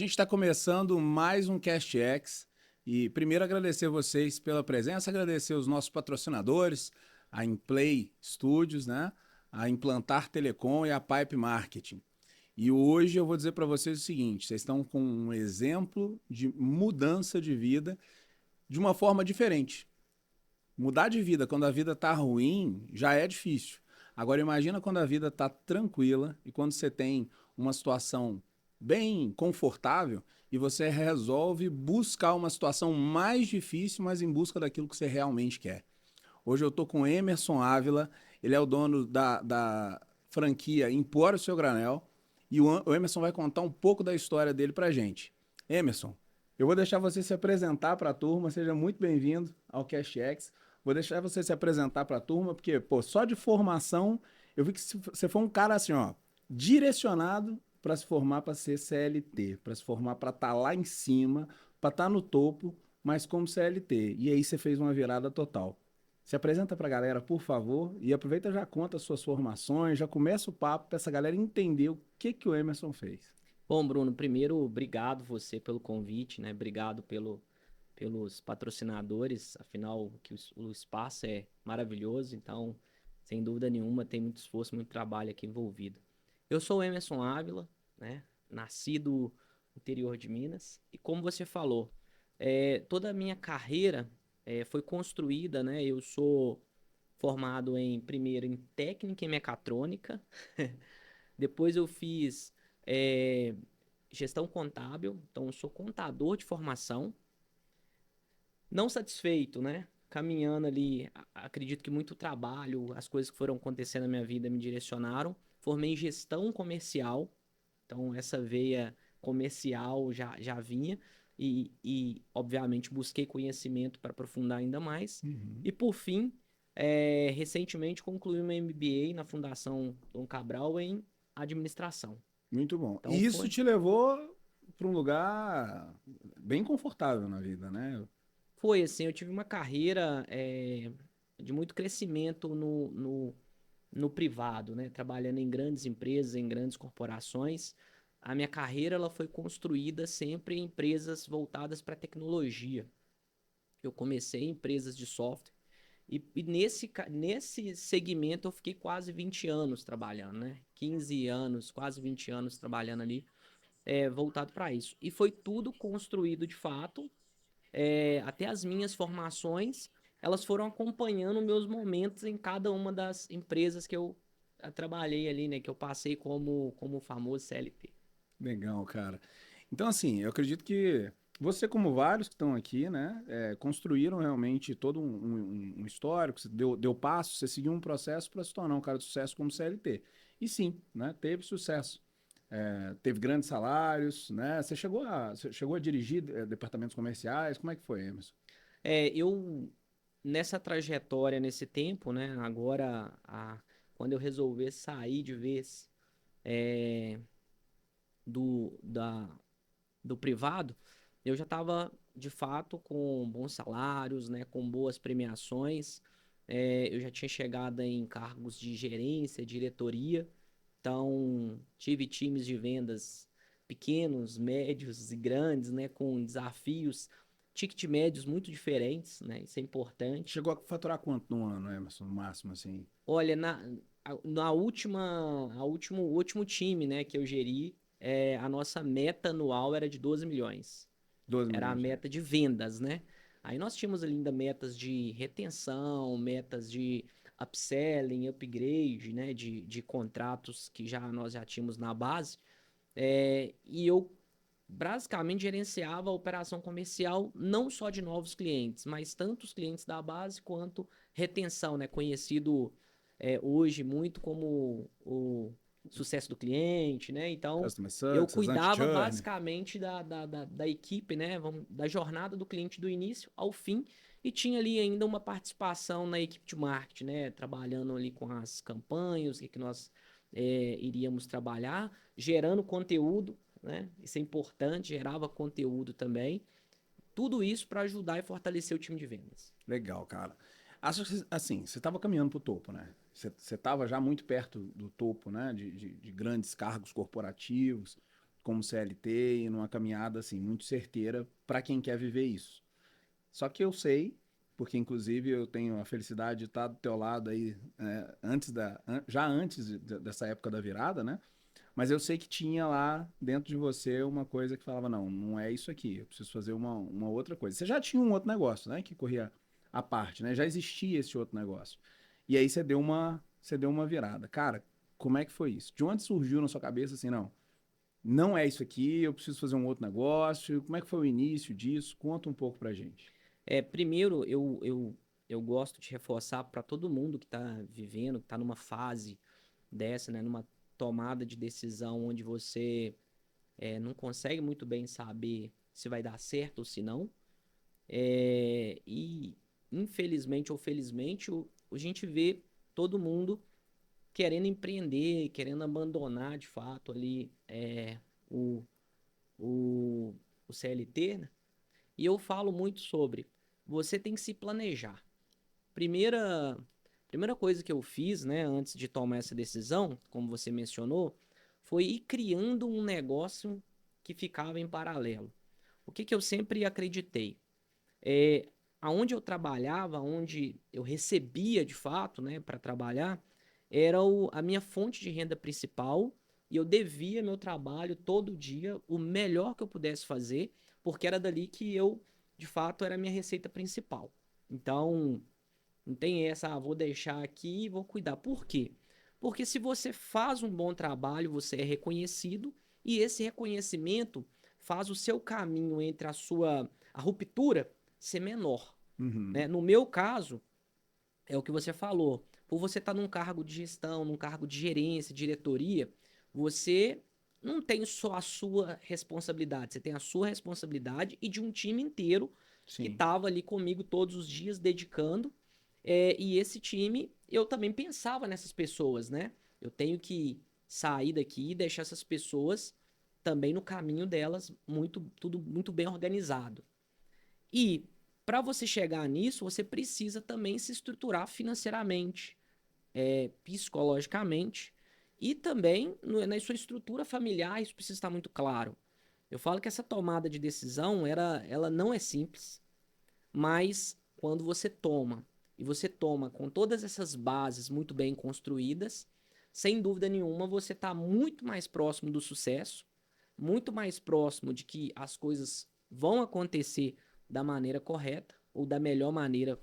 gente está começando mais um CastX e primeiro agradecer vocês pela presença, agradecer os nossos patrocinadores, a Inplay Studios, né? A Implantar Telecom e a Pipe Marketing. E hoje eu vou dizer para vocês o seguinte: vocês estão com um exemplo de mudança de vida de uma forma diferente. Mudar de vida quando a vida está ruim já é difícil. Agora imagina quando a vida está tranquila e quando você tem uma situação bem confortável e você resolve buscar uma situação mais difícil, mas em busca daquilo que você realmente quer. Hoje eu estou com o Emerson Ávila, ele é o dono da franquia Empório Seu Granel e o Emerson vai contar um pouco da história dele para gente. Emerson, eu vou deixar você se apresentar para a turma, seja muito bem-vindo ao CashX. Vou deixar você se apresentar para a turma, porque, pô, só de formação, eu vi que você foi um cara assim, ó, direcionado para se formar para ser CLT, para se formar para estar lá em cima, para estar no topo, mas como CLT. E aí você fez uma virada total. Se apresenta para a galera, por favor, e aproveita e já conta as suas formações, já começa o papo para essa galera entender o que o Emerson fez. Bom, Bruno, primeiro, obrigado você pelo convite, né? Obrigado pelos patrocinadores, afinal, o espaço é maravilhoso, então, sem dúvida nenhuma, tem muito esforço, muito trabalho aqui envolvido. Eu sou o Emerson Ávila, né? Nascido no interior de Minas, e como você falou, toda a minha carreira foi construída, né? Eu sou formado primeiro em técnica em mecatrônica, depois eu fiz é, gestão contábil, então eu sou contador de formação. Não satisfeito, né? Caminhando ali, acredito que muito trabalho, as coisas que foram acontecendo na minha vida me direcionaram. Formei em gestão comercial, então essa veia comercial já vinha. Obviamente, busquei conhecimento para aprofundar ainda mais. Uhum. E, por fim, recentemente concluí uma MBA na Fundação Dom Cabral em administração. Muito bom. Então, E isso foi. te levou para um lugar bem confortável na vida, né? Foi assim, eu tive uma carreira de muito crescimento no privado, né? Trabalhando em grandes empresas, em grandes corporações. A minha carreira ela foi construída sempre em empresas voltadas para tecnologia. Eu comecei em empresas de software e nesse segmento eu fiquei quase 20 anos trabalhando, né? 15 anos, quase 20 anos trabalhando ali, voltado para isso. E foi tudo construído de fato, até as minhas formações, elas foram acompanhando meus momentos em cada uma das empresas que eu trabalhei ali, né? Que eu passei como famoso CLT. Legal, cara. Então, assim, eu acredito que você, como vários que estão aqui, né, construíram realmente todo um histórico, você deu passo, você seguiu um processo para se tornar um cara de sucesso como CLT. E sim, né, teve sucesso. Teve grandes salários, né? Você chegou a dirigir departamentos comerciais? Como é que foi, Emerson? Eu, nessa trajetória, nesse tempo, né? Agora, quando eu resolver sair de vez é, do, da, do privado, eu já estava, de fato, com bons salários, né? Com boas premiações. Eu já tinha chegado em cargos de gerência, diretoria. Então, tive times de vendas pequenos, médios e grandes, né, com desafios, ticket médios muito diferentes, né? Isso é importante. Chegou a faturar quanto no ano, Emerson, no máximo, assim? Olha, o último time, né, que eu geri, a nossa meta anual era de 12 milhões. 12 Era a milhões de reais. meta de vendas, né? Aí nós tínhamos ali ainda metas de retenção, metas de upselling, upgrade, né? De contratos que nós já tínhamos na base. E eu basicamente gerenciava a operação comercial não só de novos clientes, mas tanto os clientes da base quanto retenção, né? Conhecido hoje muito como o sucesso do cliente, né? Então, Customer eu Success, cuidava Anti-Churn. basicamente da equipe, né? Da jornada do cliente do início ao fim. E tinha ali ainda uma participação na equipe de marketing, né? Trabalhando ali com as campanhas, o que nós iríamos trabalhar, gerando conteúdo, né? Isso é importante, gerava conteúdo também. Tudo isso para ajudar e fortalecer o time de vendas. Legal, cara. Acho que, assim, você estava caminhando para o topo, né? Você estava já muito perto do topo, né? De grandes cargos corporativos. como CLT e numa caminhada assim muito certeira para quem quer viver isso. Só que eu sei, porque inclusive eu tenho a felicidade de estar do teu lado aí já antes dessa época da virada, né? Mas eu sei que tinha lá dentro de você uma coisa que falava, não, não é isso aqui, eu preciso fazer uma outra coisa. Você já tinha um outro negócio, né? Que corria à parte, né? Já existia esse outro negócio. E aí você deu uma virada. Cara, como é que foi isso? De onde surgiu na sua cabeça assim, não, não é isso aqui, eu preciso fazer um outro negócio. Como é que foi o início disso? Conta um pouco pra gente. Primeiro, eu gosto de reforçar para todo mundo que está vivendo, que está numa fase dessa, né, numa tomada de decisão onde você não consegue muito bem saber se vai dar certo ou se não. E, infelizmente ou felizmente, a gente vê todo mundo querendo empreender, querendo abandonar de fato ali o, o, o CLT, né? E eu falo muito sobre você tem que se planejar. Primeira, primeira coisa que eu fiz, né, antes de tomar essa decisão, como você mencionou, foi ir criando um negócio que ficava em paralelo. O que que eu sempre acreditei? É, aonde eu trabalhava, onde eu recebia de fato, né, para trabalhar, era a minha fonte de renda principal e eu devia meu trabalho todo dia o melhor que eu pudesse fazer, porque era dali que eu, de fato, era a minha receita principal. Então, não tem essa, vou deixar aqui e vou cuidar. Por quê? Porque se você faz um bom trabalho, você é reconhecido e esse reconhecimento faz o seu caminho entre a ruptura ser menor, Uhum. né? No meu caso, é o que você falou. Por você estar num cargo de gestão, num cargo de gerência, diretoria, você não tem só a sua responsabilidade, você tem a sua responsabilidade e de um time inteiro que Sim. estava ali comigo todos os dias dedicando. E esse time, eu também pensava nessas pessoas, né? Eu tenho que sair daqui e deixar essas pessoas também no caminho delas, tudo muito bem organizado. E para você chegar nisso, você precisa também se estruturar financeiramente, psicologicamente e também na sua estrutura familiar, isso precisa estar muito claro. Eu falo que essa tomada de decisão, ela não é simples, mas quando você toma, e você toma com todas essas bases muito bem construídas, sem dúvida nenhuma você está muito mais próximo do sucesso, muito mais próximo de que as coisas vão acontecer da maneira correta ou da melhor maneira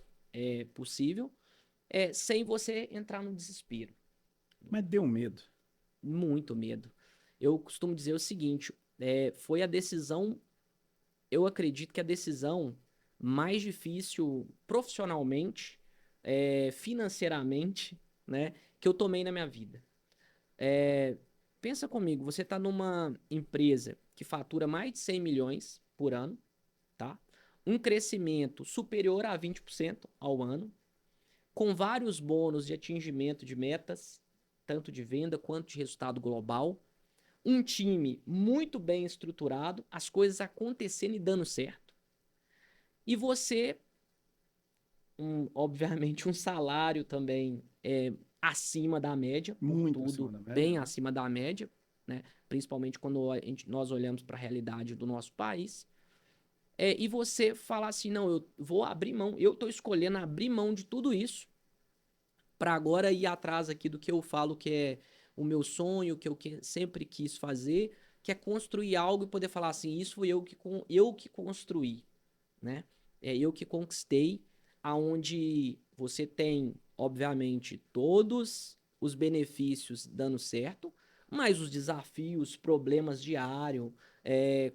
possível, sem você entrar no desespero. Mas deu medo. Muito medo. Eu costumo dizer o seguinte: foi a decisão, eu acredito que a decisão mais difícil profissionalmente, financeiramente, né, que eu tomei na minha vida. Pensa comigo, você está numa empresa que fatura mais de 100 milhões por ano, tá? Um crescimento superior a 20% ao ano, com vários bônus de atingimento de metas, tanto de venda quanto de resultado global. Um time muito bem estruturado, as coisas acontecendo e dando certo. E você, obviamente, um salário também acima da média, por Muito acima tudo da média, bem né? acima da média, né? Principalmente quando nós olhamos para a realidade do nosso país. E você falar assim, não, eu vou abrir mão, eu estou escolhendo abrir mão de tudo isso para agora ir atrás aqui do que eu falo que é o meu sonho, que eu sempre quis fazer, que é construir algo e poder falar assim, isso foi eu que construí, né? É eu que conquistei, aonde você tem, obviamente, todos os benefícios dando certo, mas os desafios, problemas diários,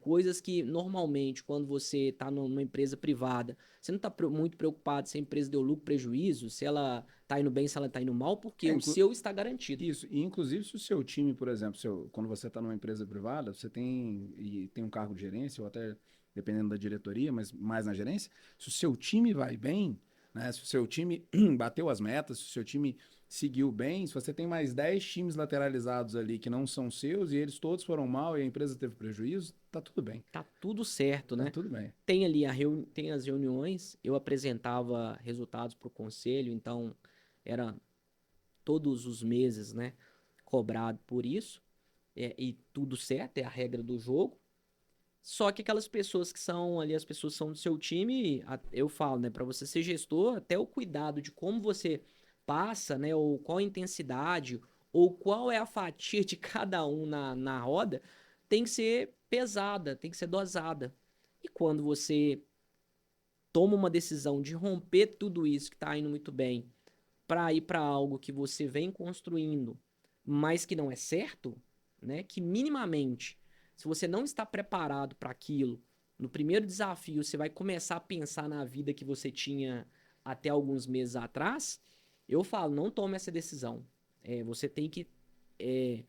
coisas que normalmente, quando você está numa empresa privada, você não está muito preocupado se a empresa deu lucro, prejuízo, se ela está indo bem, se ela está indo mal, porque É, o seu está garantido. isso. E inclusive se o seu time, por exemplo, quando você está numa empresa privada, você tem um cargo de gerência, ou até dependendo da diretoria, mas mais na gerência, se o seu time vai bem, né? Se o seu time bateu as metas, se o seu time seguiu bem, se você tem mais 10 times lateralizados ali que não são seus e eles todos foram mal e a empresa teve prejuízo, tá tudo bem. Tá tudo certo, Tá né? tudo bem. Tem ali tem as reuniões, eu apresentava resultados para o conselho, então era todos os meses, né, cobrado por isso. e tudo certo, é a regra do jogo. Só que aquelas pessoas que são ali, as pessoas que são do seu time, eu falo, né, para você ser gestor, até o cuidado de como você passa, né, ou qual a intensidade, ou qual é a fatia de cada um na roda, tem que ser pesada, tem que ser dosada. E quando você toma uma decisão de romper tudo isso que está indo muito bem para ir para algo que você vem construindo, mas que não é certo, né? Que minimamente, se você não está preparado para aquilo, no primeiro desafio você vai começar a pensar na vida que você tinha até alguns meses atrás, eu falo, não tome essa decisão. Você tem que. é,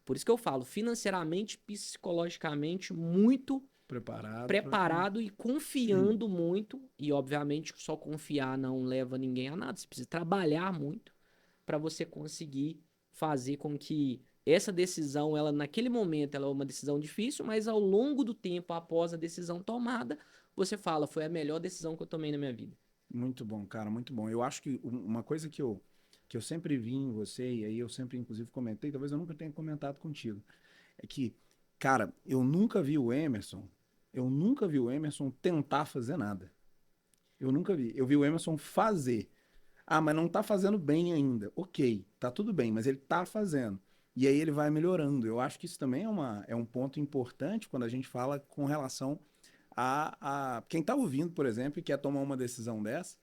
por isso que eu falo, financeiramente, psicologicamente, muito Preparado para. preparado e confiando muito, e obviamente só confiar não leva ninguém a nada, você precisa trabalhar muito para você conseguir fazer com que essa decisão, ela naquele momento, ela é uma decisão difícil, mas ao longo do tempo, após a decisão tomada, você fala, foi a melhor decisão que eu tomei na minha vida. Muito bom, cara, muito bom. Eu acho que uma coisa que eu sempre vi em você, e aí eu sempre, inclusive, comentei, talvez eu nunca tenha comentado contigo, é que, cara, eu nunca vi o Emerson tentar fazer nada. Eu nunca vi. Eu vi o Emerson fazer. Ah, mas não tá fazendo bem ainda. Ok, tá tudo bem, mas ele tá fazendo. E aí ele vai melhorando. Eu acho que isso também é um ponto importante quando a gente fala com relação a quem tá ouvindo, por exemplo, e quer tomar uma decisão dessa.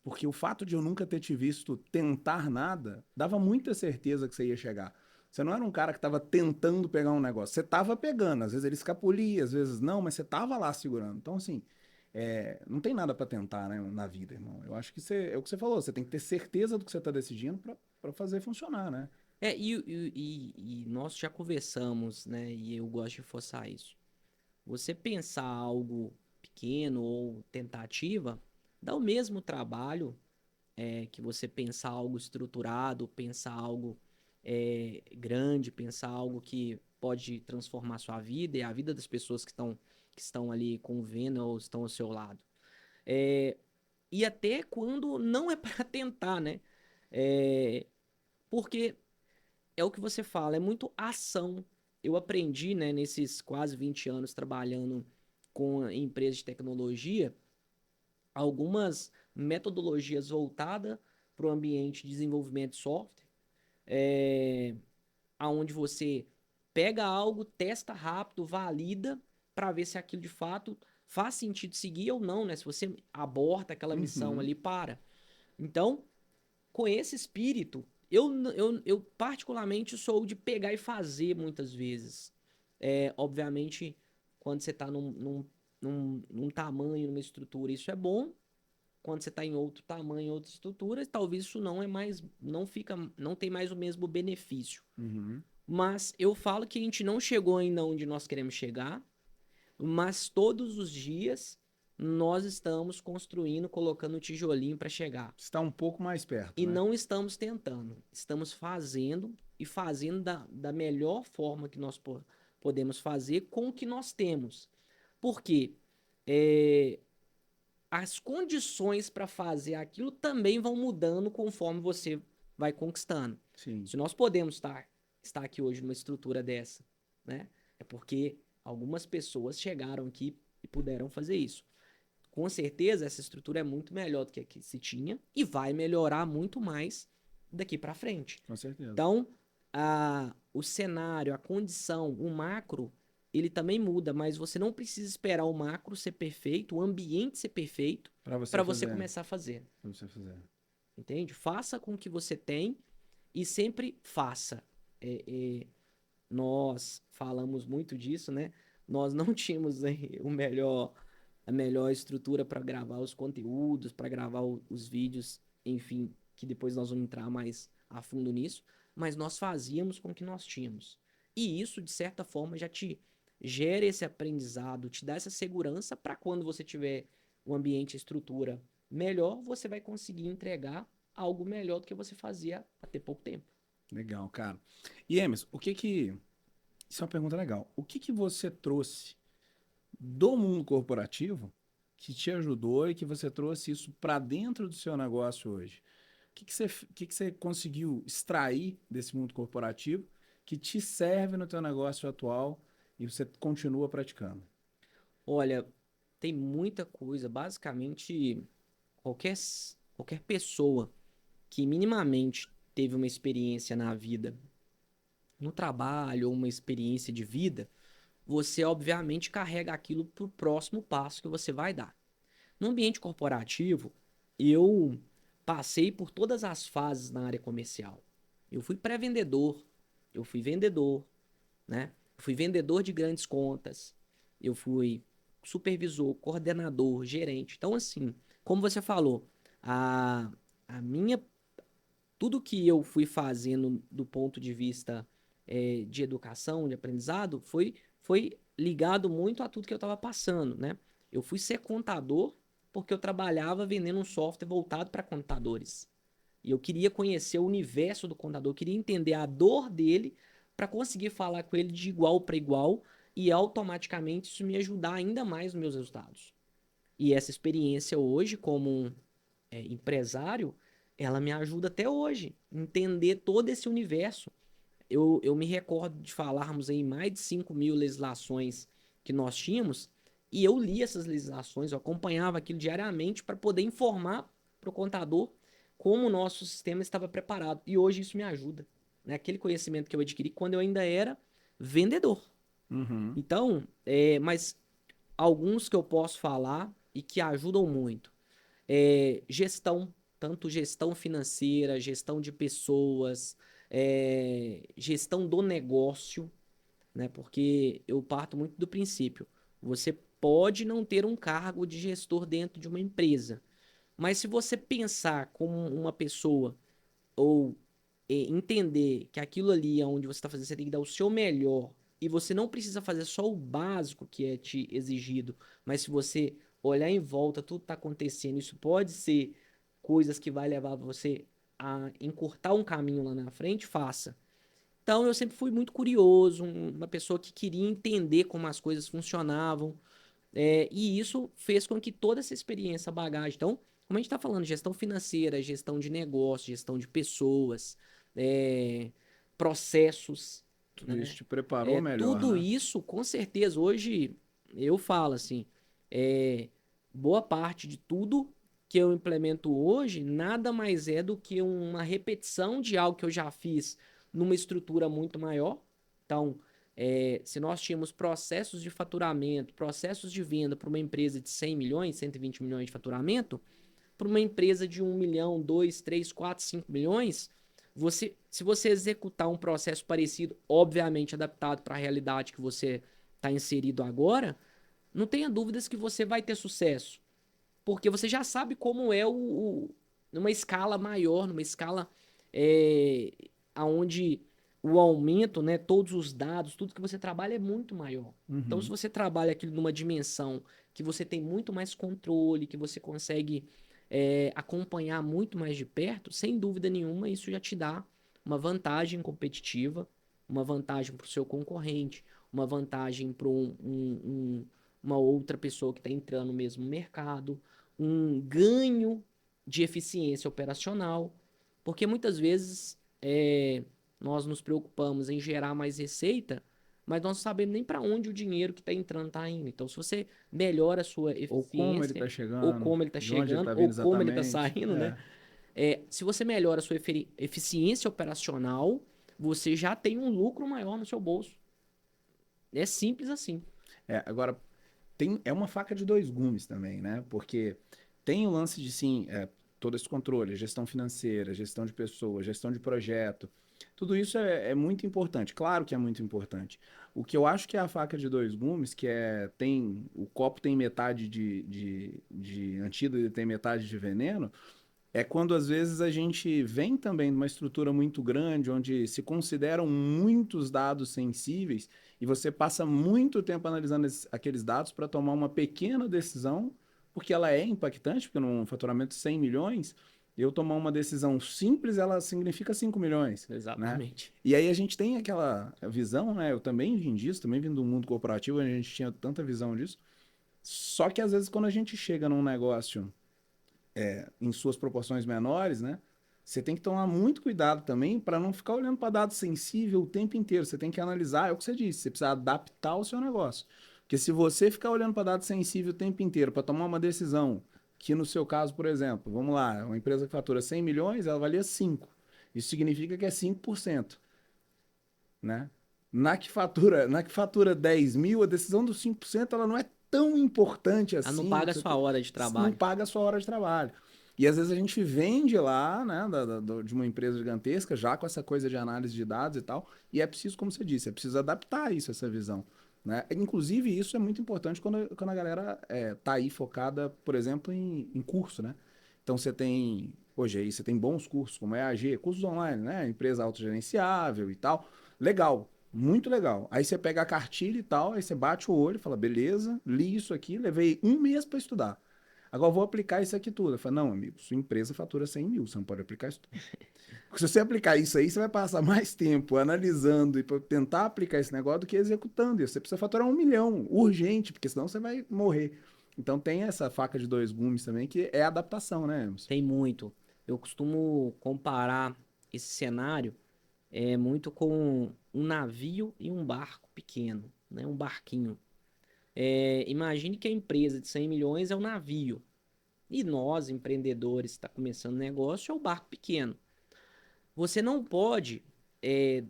Porque o fato de eu nunca ter te visto tentar nada dava muita certeza que você ia chegar. Você não era um cara que estava tentando pegar um negócio. Você estava pegando. Às vezes ele escapulia, às vezes não, mas você estava lá segurando. Então, assim, não tem nada para tentar, né, na vida, irmão. Eu acho que é o que você falou. Você tem que ter certeza do que você está decidindo para fazer funcionar, né? E nós já conversamos, né? E eu gosto de reforçar isso. Você pensar algo pequeno ou tentativa, dá o mesmo trabalho que você pensar algo estruturado, pensar algo grande, pensar algo que pode transformar sua vida e a vida das pessoas que estão ali convivendo ou estão ao seu lado. É, e até quando não é para tentar, né? É, porque é o que você fala, é muito ação. Eu aprendi, né, nesses quase 20 anos trabalhando com empresas de tecnologia, algumas metodologias voltadas para o ambiente de desenvolvimento de software, aonde você pega algo, testa rápido, valida para ver se aquilo de fato faz sentido seguir ou não, né? Se você aborta aquela missão Uhum. ali, para. Então, com esse espírito, eu particularmente sou de pegar e fazer muitas vezes. Obviamente, quando você está num tamanho, numa estrutura, isso é bom. Quando você está em outro tamanho, outra estrutura, talvez isso não é mais, não tem mais o mesmo benefício. Uhum. Mas eu falo que a gente não chegou ainda onde nós queremos chegar, mas todos os dias nós estamos construindo, colocando o tijolinho para chegar. Está um pouco mais perto, E né? não estamos tentando, estamos fazendo e fazendo da melhor forma que nós podemos fazer com o que nós temos. Porque é, as condições para fazer aquilo também vão mudando conforme você vai conquistando. Sim. Se nós podemos estar aqui hoje numa estrutura dessa, né? É porque algumas pessoas chegaram aqui e puderam fazer isso. Com certeza, essa estrutura é muito melhor do que a que se tinha e vai melhorar muito mais daqui para frente. Com certeza. Então, o cenário, a condição, o macro, ele também muda, mas você não precisa esperar o macro ser perfeito, o ambiente ser perfeito, Para você para você fazer. começar a fazer. Para você fazer. Entende? Faça com o que você tem e sempre faça. É, é, nós falamos muito disso, né? Nós não tínhamos a melhor estrutura para gravar os conteúdos, para gravar os vídeos, enfim, que depois nós vamos entrar mais a fundo nisso, mas nós fazíamos com o que nós tínhamos. E isso, de certa forma, já te gera esse aprendizado, te dá essa segurança para quando você tiver um ambiente, a estrutura melhor, você vai conseguir entregar algo melhor do que você fazia até pouco tempo. Legal, cara. E Emerson, isso é uma pergunta legal. O que que você trouxe do mundo corporativo que te ajudou e que você trouxe isso para dentro do seu negócio hoje? O que que você conseguiu extrair desse mundo corporativo que te serve no teu negócio atual e você continua praticando? Olha, tem muita coisa. Basicamente, qualquer pessoa que minimamente teve uma experiência na vida, no trabalho ou uma experiência de vida, você obviamente carrega aquilo para o próximo passo que você vai dar. No ambiente corporativo, eu passei por todas as fases na área comercial. Eu fui pré-vendedor, eu fui vendedor, né? Eu fui vendedor de grandes contas, eu fui supervisor, coordenador, gerente. Então, assim, como você falou, a, a minha tudo que eu fui fazendo do ponto de vista de educação, de aprendizado, foi ligado muito a tudo que eu estava passando, né? Eu fui ser contador porque eu trabalhava vendendo um software voltado para contadores. E eu queria conhecer o universo do contador, eu queria entender a dor dele para conseguir falar com ele de igual para igual e automaticamente isso me ajudar ainda mais nos meus resultados. E essa experiência hoje, como empresário, ela me ajuda até hoje a entender todo esse universo. Eu me recordo de falarmos em mais de 5 mil legislações que nós tínhamos, e eu li essas legislações, eu acompanhava aquilo diariamente para poder informar para o contador como o nosso sistema estava preparado. E hoje isso me ajuda. Né? Aquele conhecimento que eu adquiri quando eu ainda era vendedor. Uhum. Então, mas alguns que eu posso falar e que ajudam muito. Gestão, tanto gestão financeira, gestão de pessoas, gestão do negócio, né? Porque eu parto muito do princípio, você pode não ter um cargo de gestor dentro de uma empresa, mas se você pensar como uma pessoa ou entender que aquilo ali é onde você está fazendo, você tem que dar o seu melhor e você não precisa fazer só o básico que é te exigido, mas se você olhar em volta, tudo está acontecendo, isso pode ser coisas que vai levar você a encurtar um caminho lá na frente, faça. Então eu sempre fui muito curioso, uma pessoa que queria entender como as coisas funcionavam, e isso fez com que toda essa experiência, bagagem. Então, como a gente está falando, gestão financeira, gestão de negócio, gestão de pessoas, é, processos, Tudo isso né? te preparou melhor, Tudo né? isso, com certeza, hoje eu falo assim, é, boa parte de tudo que eu implemento hoje nada mais é do que uma repetição de algo que eu já fiz numa estrutura muito maior. Então, se nós tínhamos processos de faturamento, processos de venda para uma empresa de 100 milhões, 120 milhões de faturamento, para uma empresa de 1 milhão, 2, 3, 4, 5 milhões, se você executar um processo parecido, obviamente adaptado para a realidade que você está inserido agora, não tenha dúvidas que você vai ter sucesso. Porque você já sabe como é numa escala maior, numa escala é, onde o aumento, né, todos os dados, tudo que você trabalha é muito maior. Então, se Uhum. você trabalha aquilo numa dimensão que você tem muito mais controle, que você consegue acompanhar muito mais de perto, sem dúvida nenhuma, isso já te dá uma vantagem competitiva, uma vantagem para o seu concorrente, uma vantagem para uma outra pessoa que está entrando no mesmo mercado, um ganho de eficiência operacional, porque muitas vezes nós nos preocupamos em gerar mais receita, mas nós não sabemos nem para onde o dinheiro que está entrando está indo. Então, se você melhora a sua Ou como ele está eficiência, ou chegando, como ele está de onde ele chegando, está ou vindo como ele está exatamente. saindo, né? É. Se você melhora a sua eficiência operacional, você já tem um lucro maior no seu bolso. É simples assim. Agora, é uma faca de dois gumes também, né? Porque tem o lance de, sim, todo esse controle, gestão financeira, gestão de pessoas, gestão de projeto. Tudo isso é muito importante. Claro que é muito importante. O que eu acho que é a faca de dois gumes, que o copo tem metade de antídoto e tem metade de veneno, é quando às vezes a gente vem também de uma estrutura muito grande, onde se consideram muitos dados sensíveis e você passa muito tempo analisando aqueles dados para tomar uma pequena decisão, porque ela é impactante, porque num faturamento de 100 milhões, eu tomar uma decisão simples, ela significa 5 milhões, né? Exatamente. E aí a gente tem aquela visão, né? Eu também vim disso, também vim do mundo corporativo, a gente tinha tanta visão disso. Só que às vezes quando a gente chega num negócio em suas proporções menores, né? você tem que tomar muito cuidado também para não ficar olhando para dado sensível o tempo inteiro. Você tem que analisar, é o que você disse, você precisa adaptar o seu negócio. Porque se você ficar olhando para dado sensível o tempo inteiro para tomar uma decisão, que no seu caso, por exemplo, vamos lá, uma empresa que fatura 100 milhões, ela valia 5. Isso significa que é 5%, né? Na que fatura 10 mil, a decisão dos 5% ela não é tão importante Ela não assim. paga a sua hora de Não trabalho. paga a sua hora de trabalho. E às vezes a gente vende lá, né, de uma empresa gigantesca, já com essa coisa de análise de dados e tal, e é preciso, como você disse, é preciso adaptar isso, essa visão. Né? Inclusive, isso é muito importante quando a galera tá aí focada, por exemplo, em curso, né? Então você tem, hoje aí, você tem bons cursos, como EAG, cursos online, né? Empresa autogerenciável e tal. Legal, muito legal. Aí você pega a cartilha e tal, aí você bate o olho e fala, beleza, li isso aqui, levei um mês para estudar. Agora eu vou aplicar isso aqui tudo. Eu falo, não, amigo, sua empresa fatura 100 mil, você não pode aplicar isso tudo. Porque se você aplicar isso aí, você vai passar mais tempo analisando e para tentar aplicar esse negócio do que executando. E você precisa faturar 1 milhão, urgente, porque senão você vai morrer. Então tem essa faca de dois gumes também, que é adaptação, né, Emerson? Tem muito. Eu costumo comparar esse cenário muito com um navio e um barco pequeno, né? Um barquinho. Imagine que a empresa de 100 milhões é o navio. E nós, empreendedores, está começando negócio, é o barco pequeno. Você não pode, é,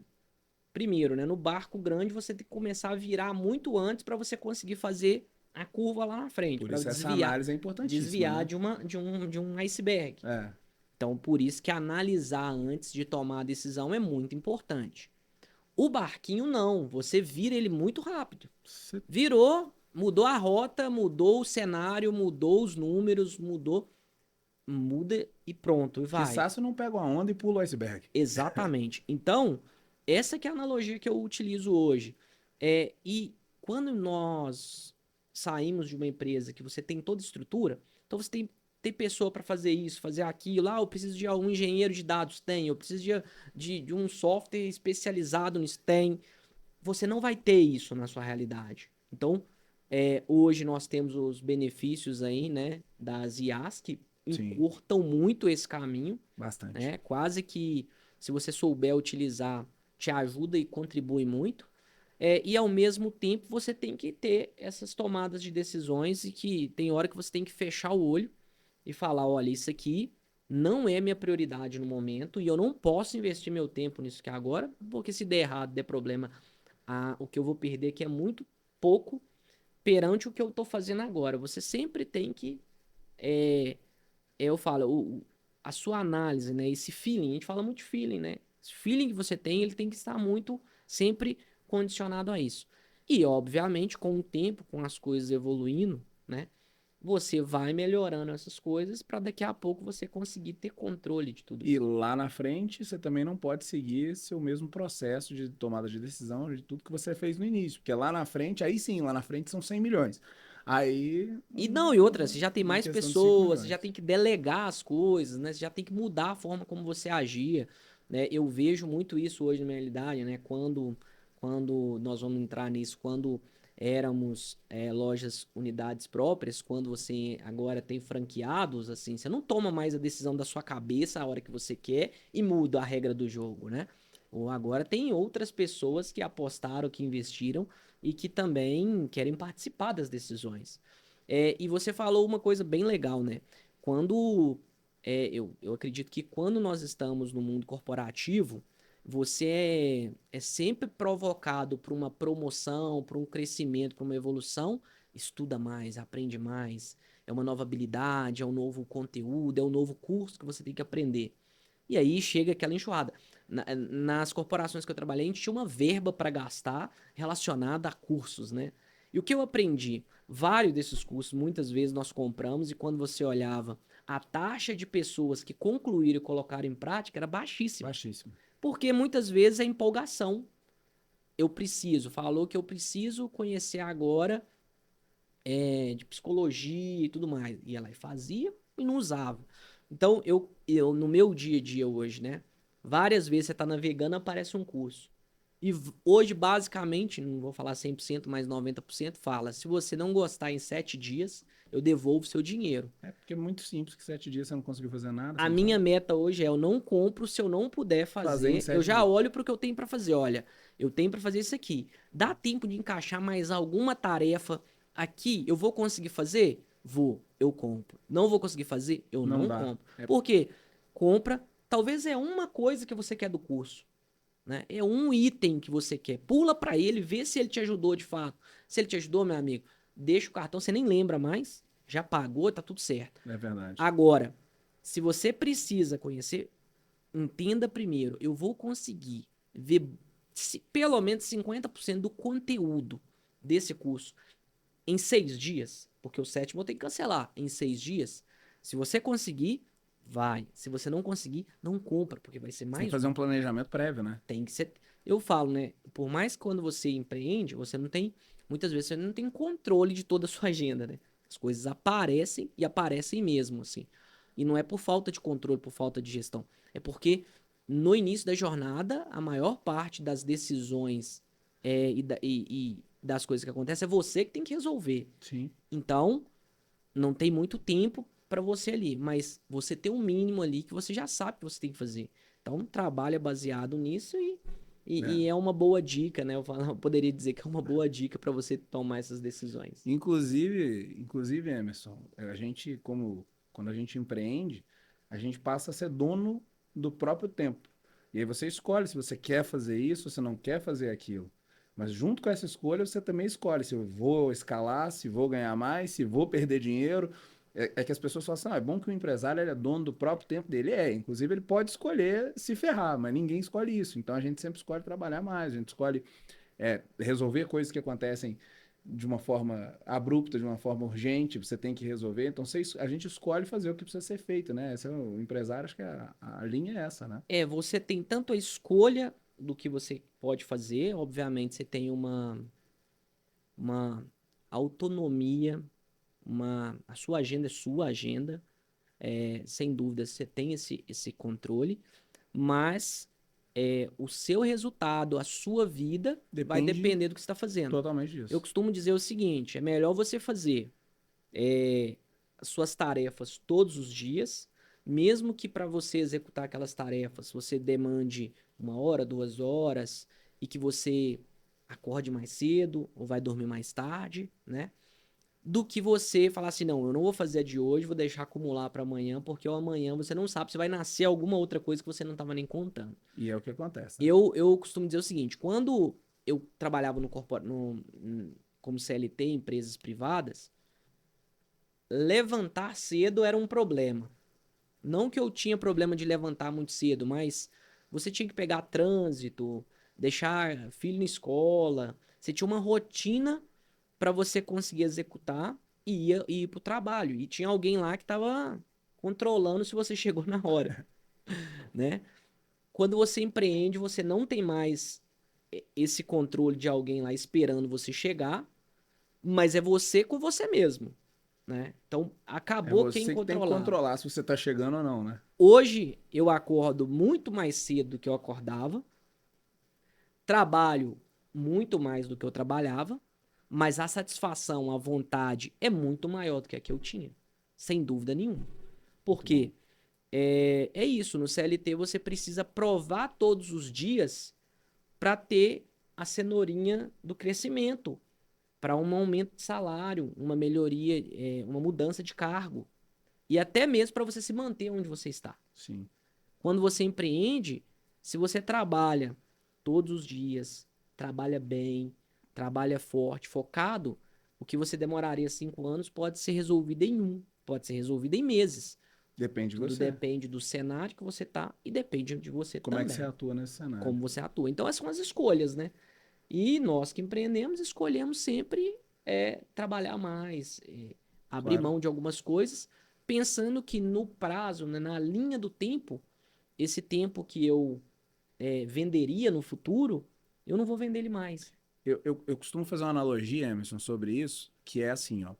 primeiro, né? No barco grande, você tem que começar a virar muito antes para você conseguir fazer a curva lá na frente, Por para isso essa desviar, análise é importantíssima, desviar né? de um iceberg. É. Então, por isso que analisar antes de tomar a decisão é muito importante. O barquinho não, você vira ele muito rápido. Você... Virou, mudou a rota, mudou o cenário, mudou os números, muda e pronto, e vai. Quiçá você não pega uma onda e pula o iceberg. Exatamente. Então, essa que é a analogia que eu utilizo hoje. E quando nós saímos de uma empresa que você tem toda a estrutura, então você tem pessoa para fazer isso, fazer aquilo. Ah, eu preciso de um engenheiro de dados, tem. Eu preciso de um software especializado nisso, tem. Você não vai ter isso na sua realidade. Então, hoje nós temos os benefícios aí, né, das IAs que Sim, encurtam muito esse caminho, bastante. né? Quase que, se você souber utilizar, te ajuda e contribui muito. E ao mesmo tempo você tem que ter essas tomadas de decisões e que tem hora que você tem que fechar o olho e falar, olha, isso aqui não é minha prioridade no momento e eu não posso investir meu tempo nisso aqui agora, porque se der errado, der problema, o que eu vou perder aqui é muito pouco perante o que eu estou fazendo agora. Você sempre tem que, é, eu falo, a sua análise, né? Esse feeling, a gente fala muito de feeling, né? Esse feeling que você tem, ele tem que estar muito sempre condicionado a isso. E, obviamente, com o tempo, com as coisas evoluindo, né? Você vai melhorando essas coisas para daqui a pouco você conseguir ter controle de tudo E isso. lá na frente, você também não pode seguir seu mesmo processo de tomada de decisão de tudo que você fez no início. Porque lá na frente, aí sim, lá na frente são 100 milhões. Aí, E não, e outra, você já tem uma mais questão de 5 pessoas, você já milhões. tem que delegar as coisas, né? Você já tem que mudar a forma como você agia, né? Eu vejo muito isso hoje na minha realidade, né? Quando nós vamos entrar nisso, quando éramos lojas, unidades próprias, quando você agora tem franqueados, assim, você não toma mais a decisão da sua cabeça a hora que você quer e muda a regra do jogo, né? Ou agora tem outras pessoas que apostaram, que investiram e que também querem participar das decisões. E você falou uma coisa bem legal, né? Quando eu acredito que quando nós estamos no mundo corporativo, você é sempre provocado por uma promoção, por um crescimento, por uma evolução, estuda mais, aprende mais, é uma nova habilidade, é um novo conteúdo, é um novo curso que você tem que aprender. E aí chega aquela enxurrada. Nas corporações que eu trabalhei, a gente tinha uma verba para gastar relacionada a cursos, né? E o que eu aprendi? Vários desses cursos, muitas vezes nós compramos, e quando você olhava, a taxa de pessoas que concluíram e colocaram em prática era baixíssima. Baixíssimo. Porque muitas vezes é empolgação. Eu preciso, falou que eu preciso conhecer agora de psicologia e tudo mais. Ia lá e fazia e não usava. Então, eu no meu dia a dia hoje, né? Várias vezes você está navegando, aparece um curso. E hoje, basicamente, não vou falar 100%, mas 90% fala. Se você não gostar em 7 dias, eu devolvo o seu dinheiro. É porque é muito simples que 7 dias você não conseguiu fazer nada. A Você minha fala, meta hoje é eu não compro se eu não puder fazer em fazer. Eu sete já dias. olho para o que eu tenho para fazer. Olha, eu tenho para fazer isso aqui. Dá tempo de encaixar mais alguma tarefa aqui? Eu vou conseguir fazer? Vou, eu compro. Não vou conseguir fazer? Eu Não não dá. compro. É, Por quê? Compra, talvez é uma coisa que você quer do curso, né? É um item que você quer. Pula para ele, vê se ele te ajudou de fato. Se ele te ajudou, meu amigo, deixa o cartão, você nem lembra mais, já pagou, tá tudo certo. é verdade. Agora, se você precisa conhecer, entenda primeiro, eu vou conseguir ver pelo menos 50% do conteúdo desse curso em 6 dias, porque o sétimo eu tenho que cancelar em 6 dias. Se você conseguir, vai. Se você não conseguir, não compra, porque vai ser Você tem que mais fazer um. um planejamento prévio, né? Tem que ser. Eu falo, né? Por mais que quando você empreende, você não tem. Muitas vezes você não tem controle de toda a sua agenda, né? As coisas aparecem e aparecem mesmo, assim. E não é por falta de controle, por falta de gestão. É porque no início da jornada, a maior parte das decisões e das coisas que acontecem é você que tem que resolver. Sim. Então, não tem muito tempo para você ali, mas você tem um mínimo ali que você já sabe que você tem que fazer. Então, trabalha baseado nisso É. e é uma boa dica, né? Eu poderia dizer que é uma boa dica para você tomar essas decisões. Inclusive, Emerson, a gente, quando a gente empreende, a gente passa a ser dono do próprio tempo. E aí você escolhe se você quer fazer isso, se não quer fazer aquilo. Mas junto com essa escolha, você também escolhe se eu vou escalar, se vou ganhar mais, se vou perder dinheiro. É que as pessoas falam assim, é bom que o empresário ele é dono do próprio tempo dele. Inclusive ele pode escolher se ferrar, mas ninguém escolhe isso. Então a gente sempre escolhe trabalhar mais, a gente escolhe resolver coisas que acontecem de uma forma abrupta, de uma forma urgente, você tem que resolver. Então a gente escolhe fazer o que precisa ser feito, né? Esse é o empresário, acho que a linha é essa, né? Você tem tanto a escolha do que você pode fazer, obviamente você tem uma autonomia, a sua agenda é sua agenda, sem dúvida você tem esse controle, mas o seu resultado, a sua vida vai Depende depender do que você está fazendo. totalmente Eu disso. costumo dizer o seguinte: é melhor você fazer as suas tarefas todos os dias, mesmo que para você executar aquelas tarefas você demande 1 hora, 2 horas e que você acorde mais cedo ou vai dormir mais tarde, né? Do que você falar assim, não, eu não vou fazer a de hoje, vou deixar acumular para amanhã, porque o amanhã você não sabe se vai nascer alguma outra coisa que você não estava nem contando. E é o que acontece, né? Eu costumo dizer o seguinte, quando eu trabalhava como CLT em empresas privadas, levantar cedo era um problema. Não que eu tinha problema de levantar muito cedo, mas você tinha que pegar trânsito, deixar filho na escola, você tinha uma rotina para você conseguir executar e ir pro trabalho. E tinha alguém lá que estava controlando se você chegou na hora, né? Quando você empreende, você não tem mais esse controle de alguém lá esperando você chegar, mas é você com você mesmo, né? Então, É acabou quem você que tem que controlava. controlar se você tá chegando ou não, né? Hoje eu acordo muito mais cedo do que eu acordava, trabalho muito mais do que eu trabalhava, mas a satisfação, a vontade é muito maior do que a que eu tinha, sem dúvida nenhuma. Muito bom. Porque é isso, no CLT você precisa provar todos os dias para ter a cenourinha do crescimento, para um aumento de salário, uma melhoria, uma mudança de cargo e até mesmo para você se manter onde você está. Sim. Quando você empreende, se você trabalha todos os dias, trabalha bem, trabalha forte, focado, o que você demoraria 5 anos pode ser resolvido em pode ser resolvido em meses. Depende de Tudo você. depende do cenário que você tá e depende de você Como é que você também, atua nesse cenário? como você atua. Então, essas são as escolhas, né? E nós que empreendemos, escolhemos sempre trabalhar mais, abrir Claro. mão de algumas coisas, pensando que no prazo, né, na linha do tempo, esse tempo que eu venderia no futuro, eu não vou vender ele mais. Eu costumo fazer uma analogia, Emerson, sobre isso, que é assim, ó.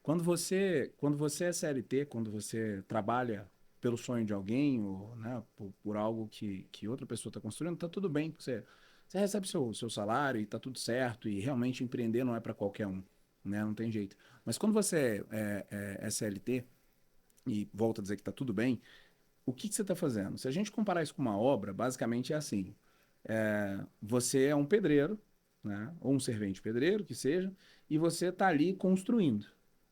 Quando você é CLT, quando você trabalha pelo sonho de alguém, ou, né, por algo que outra pessoa está construindo, tá tudo bem. Você recebe seu salário e tá tudo certo, e realmente empreender não é para qualquer um, né? Não tem jeito. Mas quando você é CLT, e volta a dizer que está tudo bem, o que você está fazendo? Se a gente comparar isso com uma obra, basicamente é assim: você é um pedreiro, né? Ou um servente pedreiro, que seja, e você está ali construindo.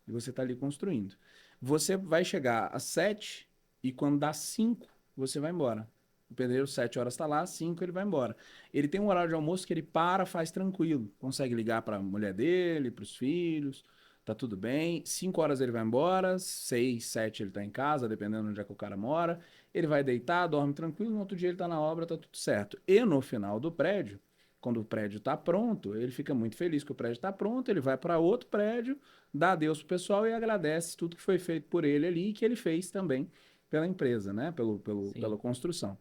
E você está ali construindo. Você vai chegar às 7 e quando dá 5, você vai embora. O pedreiro, 7 horas está lá, 5 ele vai embora. Ele tem um horário de almoço que ele para, faz tranquilo. Consegue ligar para a mulher dele, para os filhos, tá tudo bem. 5 horas ele vai embora, 6, 7 ele está em casa, dependendo de onde é que o cara mora. Ele vai deitar, dorme tranquilo, no outro dia ele está na obra, tá tudo certo. E no final do prédio, quando o prédio está pronto, ele fica muito feliz que o prédio está pronto, ele vai para outro prédio, dá adeus pro pessoal e agradece tudo que foi feito por ele ali e que ele fez também pela empresa, né? Pela Sim. construção.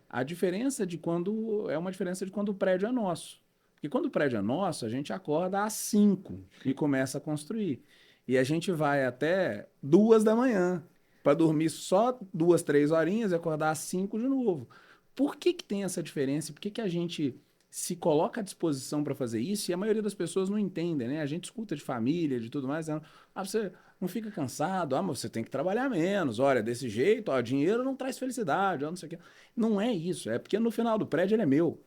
A diferença de quando é uma diferença de quando o prédio é nosso. Porque quando o prédio é nosso, a gente acorda às 5 e começa a construir. E a gente vai até 2 da manhã para dormir só 2, 3 horinhas e acordar às 5 de novo. Por que que tem essa diferença? Por que que a gente se coloca à disposição para fazer isso? E a maioria das pessoas não entendem, né? A gente escuta de família, de tudo mais, dizendo, você não fica cansado, mas você tem que trabalhar menos. Olha, desse jeito, ó, dinheiro não traz felicidade, ó, não sei o quê. Não é isso, é porque no final do prédio ele é meu.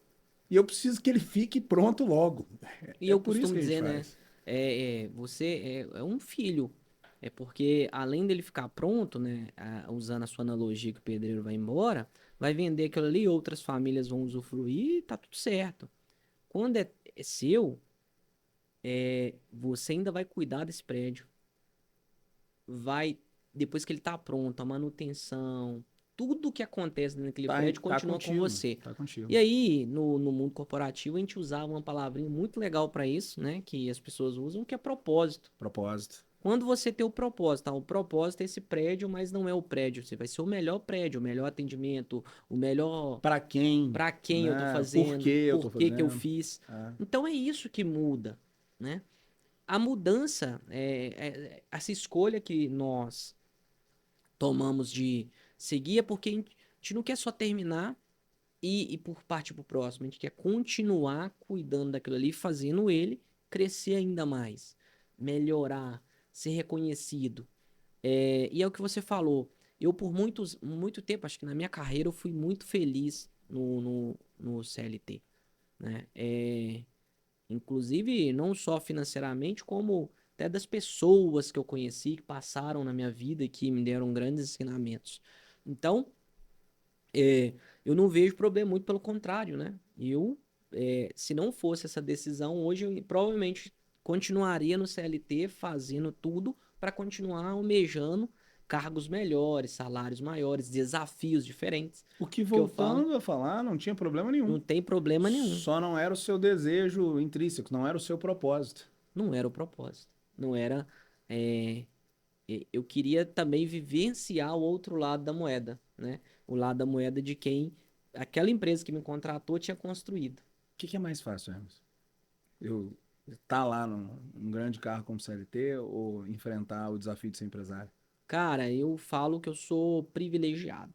E eu preciso que ele fique pronto logo. E É eu por isso costumo que a gente dizer, né? faz. Você é um filho. É porque, além dele ficar pronto, né? Usando a sua analogia que o pedreiro vai embora, vai vender aquilo ali, outras famílias vão usufruir e tá tudo certo. Quando é seu, você ainda vai cuidar desse prédio. Vai, depois que ele tá pronto, a manutenção, tudo que acontece naquele Tá, prédio tá continua com contigo, você. tá contigo. E aí, no mundo corporativo, a gente usava uma palavrinha muito legal para isso, né? Que as pessoas usam, que é propósito. Propósito. Quando você tem o propósito, tá? O propósito é esse prédio, mas não é o prédio. Você vai ser o melhor prédio, o melhor atendimento, o melhor Para quem, para quem eu tô né? Por que fazendo, eu tô por que que eu fazendo? fiz. É. Então é isso que muda, né? A mudança, essa escolha que nós tomamos de seguir é porque a gente não quer só terminar e por partir pro próximo. A gente quer continuar cuidando daquilo ali, fazendo ele crescer ainda mais, melhorar, ser reconhecido. E é o que você falou. Eu, por muito tempo, acho que na minha carreira, eu fui muito feliz no CLT, né? Inclusive, não só financeiramente, como até das pessoas que eu conheci, que passaram na minha vida e que me deram grandes ensinamentos. Então, é, eu não vejo problema, muito pelo contrário, né? Se não fosse essa decisão, hoje eu provavelmente continuaria no CLT fazendo tudo para continuar almejando cargos melhores, salários maiores, desafios diferentes. O que Porque eu falo, voltando a falar, não tinha problema nenhum. não tem problema nenhum. Só não era o seu desejo intrínseco, não era o seu propósito. Não era o propósito. Não era. é, eu queria também vivenciar o outro lado da moeda, né? O lado da moeda de quem aquela empresa que me contratou tinha construído. O que é mais fácil, Hermes? Eu estar lá num grande carro como CLT ou enfrentar o desafio de ser empresário? Cara, eu falo que eu sou privilegiado.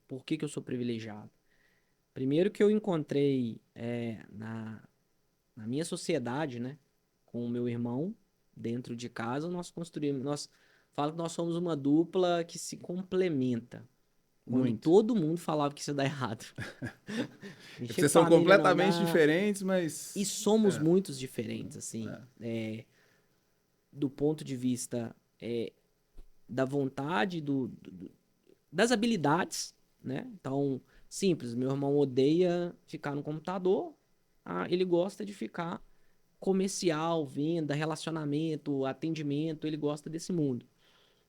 Por que que eu sou privilegiado? Primeiro que eu encontrei na minha sociedade, né? Com o meu irmão, dentro de casa, nós construímos. Nós falo que nós somos uma dupla que se complementa. Quando Muito. todo mundo falava que isso ia dar errado. Mexer com Vocês são família não completamente dá. diferentes, E mas. somos muitos diferentes, assim, É. do ponto de vista da vontade, das habilidades, né? Então, simples, meu irmão odeia ficar no computador, ele gosta de ficar comercial, venda, relacionamento, atendimento, ele gosta desse mundo.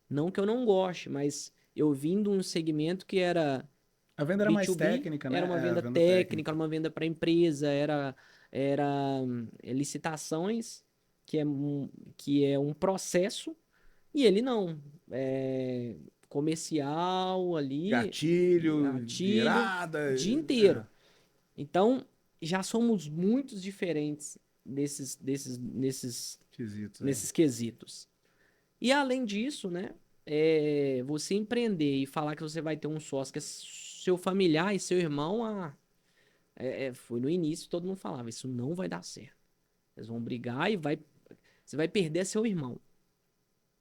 Não que eu não goste, mas eu vim de um segmento que era A venda era mais B2B, técnica, era né? uma É, a venda venda técnica, era técnica. uma venda para empresa, era licitações, que é um processo, e ele não. É comercial ali, Gatilho, gatilho, virada. o dia É. inteiro. Então, já somos muitos diferentes Quesitos, é. nesses quesitos. E além disso, né? Você empreender e falar que você vai ter um sócio que é seu familiar e seu irmão, foi no início todo mundo falava, isso não vai dar certo. Eles vão brigar e vai. você vai perder seu irmão.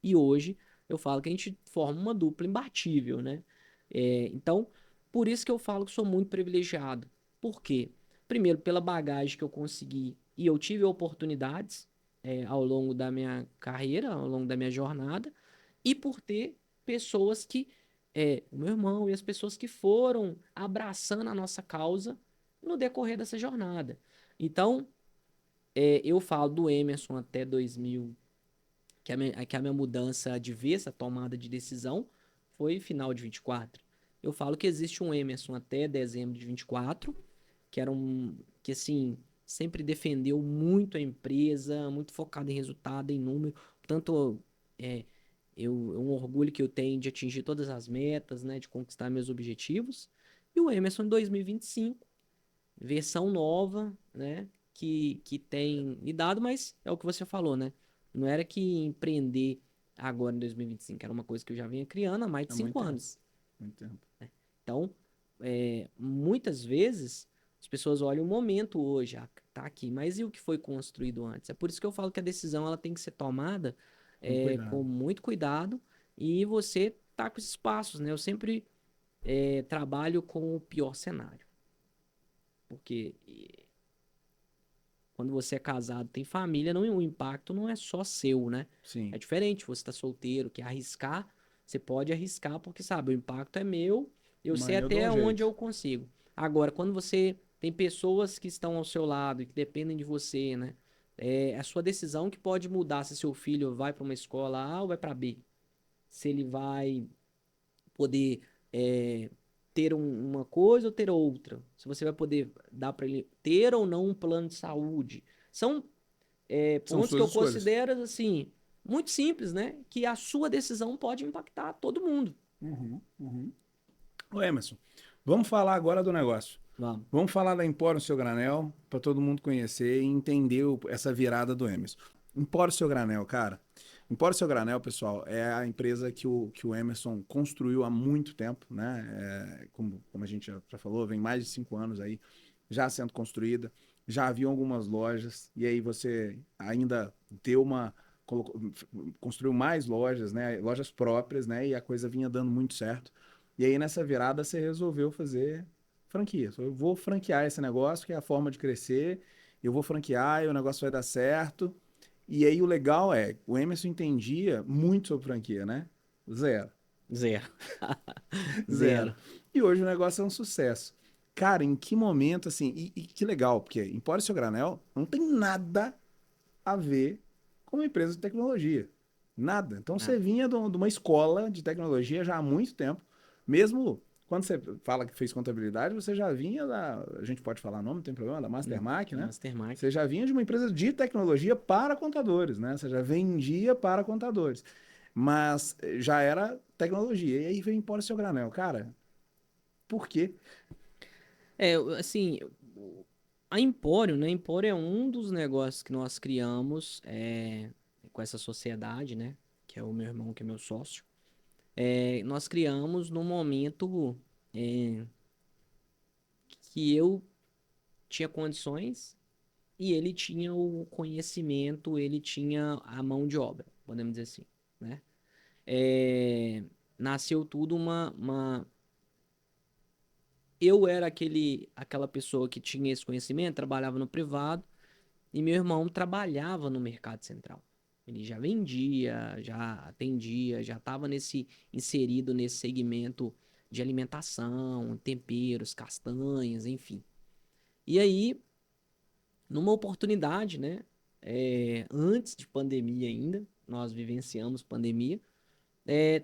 E hoje eu falo que a gente forma uma dupla imbatível, né? Então, por isso que eu falo que sou muito privilegiado. Por quê? Primeiro, pela bagagem que eu consegui e eu tive oportunidades ao longo da minha carreira, ao longo da minha jornada, e por ter pessoas que, o meu irmão e as pessoas que foram abraçando a nossa causa no decorrer dessa jornada. Então, eu falo do Emerson até 2000, que a minha mudança de vez, a tomada de decisão, foi final de 24. Eu falo que existe um Emerson até dezembro de 24, que era que assim, sempre defendeu muito a empresa, muito focado em resultado, em número. Tanto é, é um orgulho que eu tenho de atingir todas as metas, né, de conquistar meus objetivos. E o Emerson em 2025, versão nova, né? Que tem me dado, mas é o que você falou, né? Não era que empreender agora em 2025, era uma coisa que eu já vinha criando há mais de Há 5 muito tempo. anos. Muito tempo. Então, muitas vezes as pessoas olham o momento hoje, tá aqui, mas e o que foi construído antes? É por isso que eu falo que a decisão ela tem que ser tomada Com com cuidado. muito cuidado e você tá com esses passos, né? Eu sempre trabalho com o pior cenário, porque quando você é casado, tem família, não, o impacto não é só seu, né? Sim. É diferente, você tá solteiro, quer arriscar, você pode arriscar porque, sabe, o impacto é meu, eu sei Mas eu dou um até onde jeito. eu consigo. Agora, quando você tem pessoas que estão ao seu lado e que dependem de você, né? É a sua decisão que pode mudar se seu filho vai para uma escola A ou vai para B. Se ele vai poder ter uma coisa ou ter outra. Se você vai poder dar para ele ter ou não um plano de saúde. São São pontos que suas eu escolhas. considero assim muito simples, né? Que a sua decisão pode impactar todo mundo. Uhum, uhum. Ô Emerson, vamos falar agora do negócio. Vamos. Vamos falar da Empório Seu Granel, para todo mundo conhecer e entender essa virada do Emerson. Empório Seu Granel, cara. Empório Seu Granel, pessoal, é a empresa que o Emerson construiu há muito tempo, né? Como a gente já falou, vem mais de 5 anos aí já sendo construída. Já haviam algumas lojas, e aí você ainda deu uma. Colocou, construiu mais lojas, né? Lojas próprias, né? E a coisa vinha dando muito certo. E aí nessa virada você resolveu fazer franquia. Eu vou franquear esse negócio, que é a forma de crescer. Eu vou franquear e o negócio vai dar certo. E aí o legal é, o Emerson entendia muito sobre franquia, né? Zero. Zero. Zero. Zero. E hoje o negócio é um sucesso. Cara, em que momento, assim, e que legal, porque Empório Seu Granel não tem nada a ver com uma empresa de tecnologia. Nada. Então você Nada. vinha de uma escola de tecnologia já há muito tempo. Mesmo quando você fala que fez contabilidade, você já vinha da. A gente pode falar nome, não tem problema, da Mastermark, né? Mastermind. Você já vinha de uma empresa de tecnologia para contadores, né? Você já vendia para contadores. Mas já era tecnologia. E aí veio Empório Seu Granel. Cara, por quê? Assim, a Empório, né? Empório é um dos negócios que nós criamos com essa sociedade, né? Que é o meu irmão, que é meu sócio. Nós criamos no momento que eu tinha condições e ele tinha o conhecimento, ele tinha a mão de obra, podemos dizer assim, né? Nasceu tudo eu era aquela pessoa que tinha esse conhecimento, trabalhava no privado, e meu irmão trabalhava no mercado central. Ele já vendia, já atendia, já estava inserido nesse segmento de alimentação, temperos, castanhas, enfim. E aí, numa oportunidade, né? Antes de pandemia ainda, nós vivenciamos pandemia,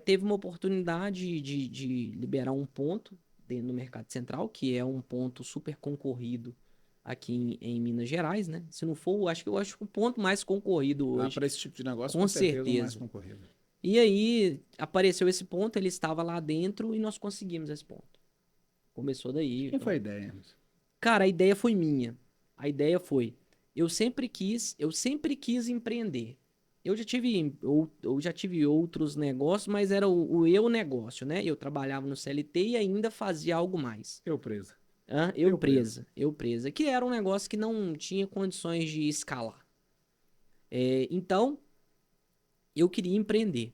teve uma oportunidade de liberar um ponto dentro do Mercado Central, que é um ponto super concorrido aqui em Minas Gerais, né? Se não for, eu acho o ponto mais concorrido Ah, hoje, para esse tipo de negócio, com com certeza, o mais certeza. concorrido. E aí apareceu esse ponto, ele estava lá dentro e nós conseguimos esse ponto. Começou daí. Quem foi a ideia, Emerson? Cara, a ideia foi minha. A ideia foi, eu sempre quis empreender. Eu já tive outros negócios, mas era o eu negócio, né? Eu trabalhava no CLT e ainda fazia algo mais. Eu presa. Eu presa, que era um negócio que não tinha condições de escalar. Então, eu queria empreender.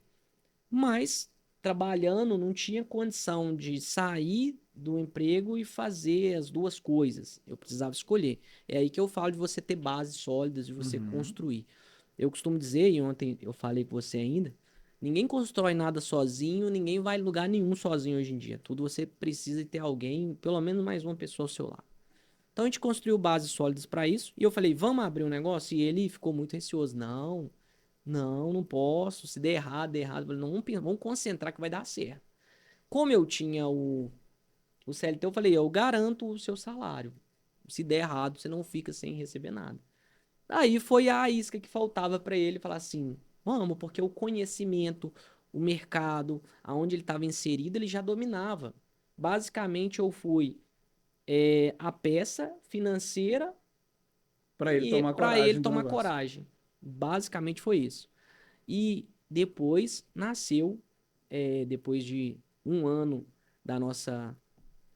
Mas, trabalhando, não tinha condição de sair do emprego e fazer as duas coisas. Eu precisava escolher. É aí que eu falo de você ter bases sólidas, de você Uhum. construir. Eu costumo dizer, e ontem eu falei com você ainda, ninguém constrói nada sozinho, ninguém vai em lugar nenhum sozinho hoje em dia. Tudo você precisa ter alguém, pelo menos mais uma pessoa ao seu lado. Então a gente construiu bases sólidas para isso. E eu falei, vamos abrir um negócio? E ele ficou muito receoso. Não, não posso. Se der errado, der errado. Eu falei, não, vamos concentrar que vai dar certo. Como eu tinha o CLT, eu falei, eu garanto o seu salário. Se der errado, você não fica sem receber nada. Aí foi a isca que faltava para ele falar assim, vamos, porque o conhecimento, o mercado, aonde ele estava inserido, ele já dominava. Basicamente, eu fui a peça financeira Para ele e tomar para ele coragem do tomar negócio. coragem. Basicamente foi isso. E depois nasceu, depois de um ano da nossa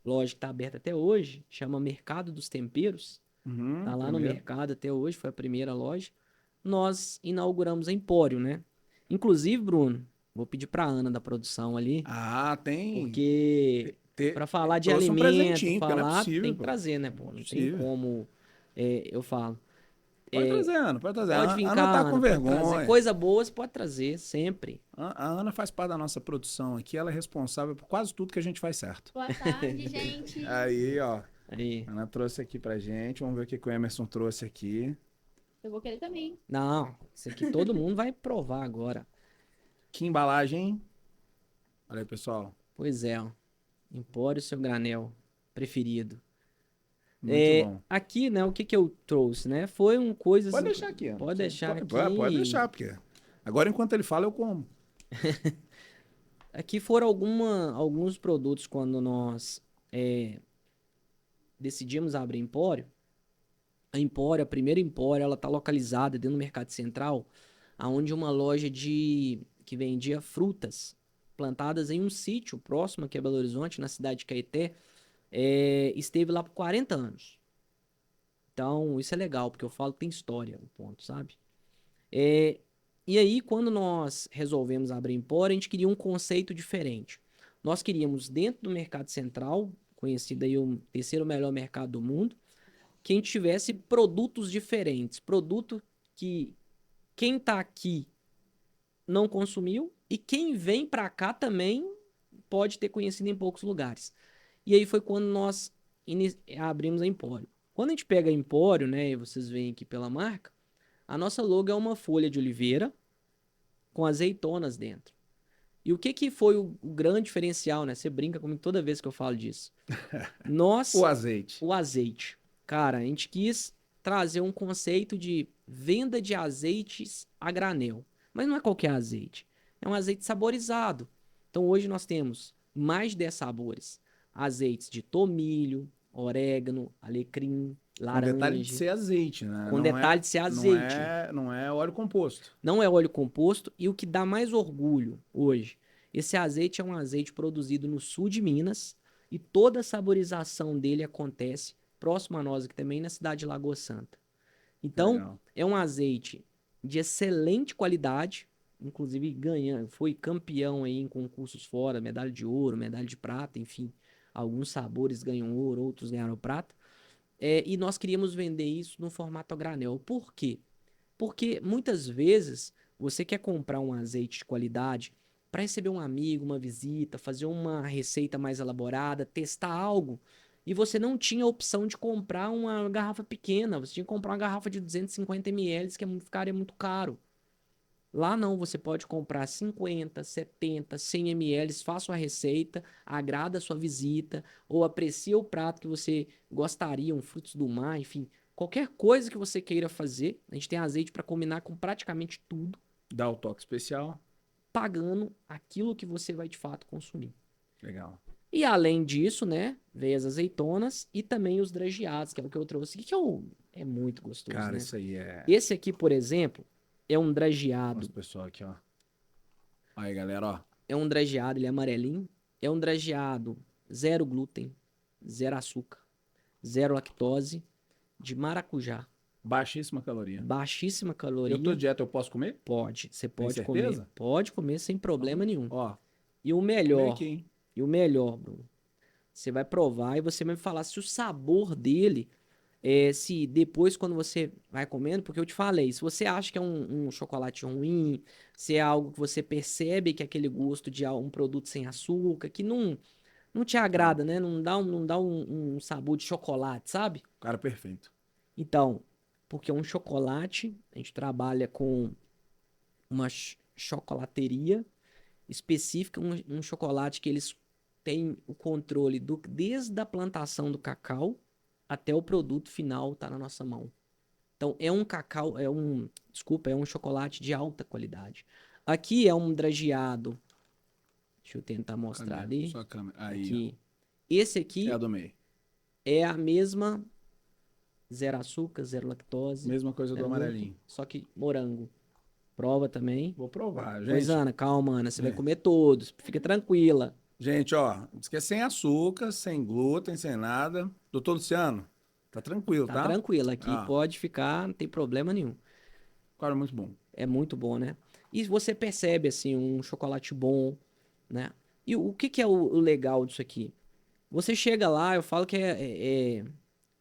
loja que está aberta até hoje, chama Mercado dos Temperos. Tá lá no Primeiro. mercado até hoje, foi a primeira loja. Nós inauguramos a Empório, né? Inclusive, Bruno, vou pedir para Ana da produção ali, Ah, tem. porque para falar de Trouxe um alimento, presentinho, porque não é falar, possível, tem que pô. trazer, né, Não pô? é Não tem possível. como, eu falo. Pode trazer, Ana, pode trazer. Pode vir A Ana cá, tá com Ana, pode trazer. vergonha. Coisa boa você pode trazer, sempre. A Ana faz parte da nossa produção aqui, ela é responsável por quase tudo que a gente faz certo. Boa tarde, gente. Aí, ó, Aí. a Ana trouxe aqui pra gente. Vamos ver o que que o Emerson trouxe aqui. Eu vou querer também. Não, isso aqui todo mundo vai provar agora. Que embalagem, hein? Olha aí, pessoal. Pois é, ó. Empório seu granel preferido. Muito bom. Aqui, né, o que que eu trouxe, né? Foi um coisa Pode assim. deixar aqui, Ana. Pode deixar aqui. Pode deixar, porque agora enquanto ele fala, eu como. Aqui foram alguns produtos quando nós decidimos abrir Empório. A Empório, a primeira Empório, ela tá localizada dentro do Mercado Central, aonde uma loja que vendia frutas plantadas em um sítio próximo aqui a Belo Horizonte, na cidade de Caeté, esteve lá por 40 anos. Então, isso é legal, porque eu falo que tem história, o ponto, sabe? E aí, quando nós resolvemos abrir Empório, a gente queria um conceito diferente. Nós queríamos, dentro do Mercado Central, conhecido aí o terceiro melhor mercado do mundo, que a gente tivesse produtos diferentes. Produto que quem tá aqui não consumiu e quem vem para cá também pode ter conhecido em poucos lugares. E aí foi quando nós abrimos a Empório. Quando a gente pega a Empório, né, e vocês veem aqui pela marca, a nossa logo é uma folha de oliveira com azeitonas dentro. E o que que foi o grande diferencial, né? Você brinca comigo toda vez que eu falo disso. O Nós, azeite. o azeite. Cara, a gente quis trazer um conceito de venda de azeites a granel. Mas não é qualquer azeite. É um azeite saborizado. Então hoje nós temos mais de 10 sabores. Azeites de tomilho, orégano, alecrim, Com detalhe de laranja. ser azeite, né? Com detalhe de ser azeite. Não é óleo composto. Não é óleo composto. E o que dá mais orgulho hoje, esse azeite é um azeite produzido no sul de Minas e toda a saborização dele acontece próximo a nós aqui também, na cidade de Lagoa Santa. Então, Legal. é um azeite de excelente qualidade, inclusive foi campeão aí em concursos fora, medalha de ouro, medalha de prata, enfim. Alguns sabores ganham ouro, outros ganharam prata. E nós queríamos vender isso no formato a granel. Por quê? Porque muitas vezes você quer comprar um azeite de qualidade para receber um amigo, uma visita, fazer uma receita mais elaborada, testar algo, e você não tinha a opção de comprar uma garrafa pequena, você tinha que comprar uma garrafa de 250 ml, que ficaria muito caro. Lá não, você pode comprar 50, 70, 100 ml, faça uma receita, agrada a sua visita, ou aprecia o prato que você gostaria, um frutos do mar, enfim, qualquer coisa que você queira fazer. A gente tem azeite para combinar com praticamente tudo, Dá o toque especial. pagando aquilo que você vai de fato consumir. Legal. E além disso, né, veio as azeitonas e também os drageados, que é o que eu trouxe aqui, é muito gostoso, Cara, né? isso aí é. Esse aqui, por exemplo, é um drageado. Nossa, pessoal aqui, ó. Aí, galera, ó. É um drageado, ele é amarelinho. É um drageado zero glúten, zero açúcar, zero lactose, de maracujá. Baixíssima caloria. Baixíssima Eu caloria. tô de dieta, eu posso comer? Pode, você Tem pode comer. certeza? Pode comer sem problema nenhum. Ó, E o comer melhor, aqui, hein? Bruno, você vai provar e você vai me falar se o sabor dele, se depois quando você vai comendo, porque eu te falei, se você acha que é um chocolate ruim, se é algo que você percebe que é aquele gosto de um produto sem açúcar, que não te Não, agrada, né? Não dá um sabor de chocolate, sabe? cara perfeito. Então, porque é um chocolate, a gente trabalha com uma chocolateria específica, um chocolate que eles têm o controle desde a plantação do cacau até o produto final tá na nossa mão. Então é um cacau, desculpa, é um chocolate de alta qualidade. Aqui é um drageado. Deixa eu tentar mostrar Cadê? ali. Sua câmera. Aí, ó. Aqui. Esse É a aqui do meio. é a mesma zero açúcar, zero lactose, Mesma coisa do zero glúten, amarelinho. só que morango. Prova também. Vou provar, Pois, gente. Ana, calma, Ana, você vai É. comer todos. Fica tranquila. Gente, ó, diz que é sem açúcar, sem glúten, sem nada. Doutor Luciano, tá tranquilo, Tá tá? tranquila, aqui Ah, pode ficar, não tem problema nenhum. cara, muito bom. É muito bom, né? E você percebe, assim, um chocolate bom, né? E o que que é o legal disso aqui? Você chega lá, eu falo que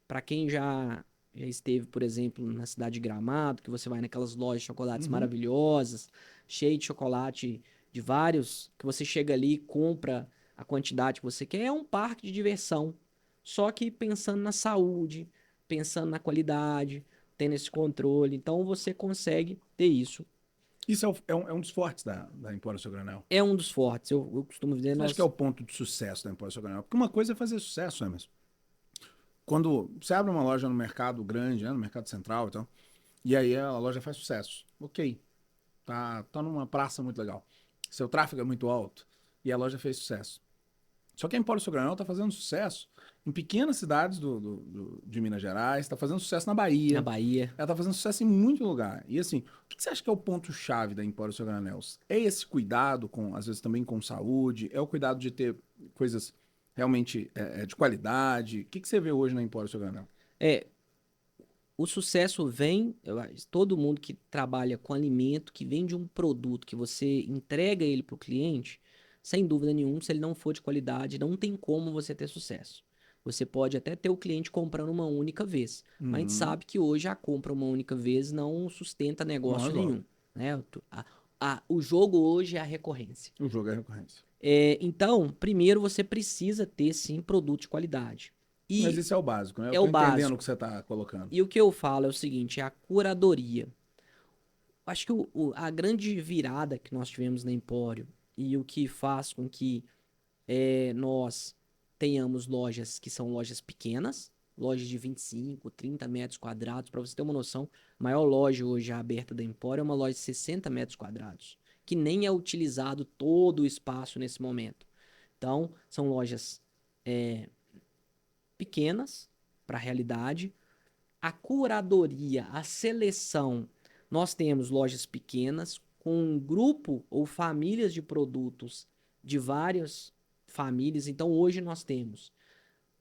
para quem já esteve, por exemplo, na cidade de Gramado, que você vai naquelas lojas de chocolates Uhum. maravilhosas, cheio de chocolate de vários, que você chega ali e compra a quantidade que você quer, é um parque de diversão. Só que pensando na saúde, pensando na qualidade, tendo esse controle. Então você consegue ter isso. Isso é um dos fortes da Empório Seu Granel. É um dos fortes. Eu costumo dizer, Você acha que é nós. o ponto de sucesso da Empório Seu Granel? Porque uma coisa é fazer sucesso, Emerson. Quando você abre uma loja no mercado grande, né, no mercado central e tal, e aí a loja faz sucesso. Ok, tá numa praça muito legal. Seu tráfego é muito alto e a loja fez sucesso. Só que a Empório Seu Granel está fazendo sucesso em pequenas cidades de Minas Gerais, está fazendo sucesso na Na Bahia, Bahia. ela está fazendo sucesso em muito lugar. E assim, o que você acha que é o ponto-chave da Empório Seu Granel? É esse cuidado, às vezes também com saúde? É o cuidado de ter coisas realmente de qualidade? O que você vê hoje na Empório Seu Granel? É, o sucesso vem, todo mundo que trabalha com alimento, que vende um produto que você entrega ele para o cliente, sem dúvida nenhuma, se ele não for de qualidade, não tem como você ter sucesso. Você pode até ter o cliente comprando uma única vez, mas a gente Uhum. sabe que hoje a compra uma única vez não sustenta Não negócio resolve. nenhum, né? O jogo hoje é a recorrência. O jogo é recorrência. Então, primeiro você precisa ter sim produto de qualidade. Mas E isso é o básico, né? Eu é tô o entendendo o que básico. você tá colocando. E o que eu falo é o seguinte, é a curadoria. Acho que a grande virada que nós tivemos na Empório e o que faz com que nós tenhamos lojas que são lojas pequenas, lojas de 25, 30 metros quadrados. Para você ter uma noção, a maior loja hoje aberta da Empório é uma loja de 60 metros quadrados, que nem é utilizado todo o espaço nesse momento. Então, são lojas pequenas para a realidade. A curadoria, a seleção. Nós temos lojas pequenas com um grupo ou famílias de produtos de várias famílias. Então, hoje nós temos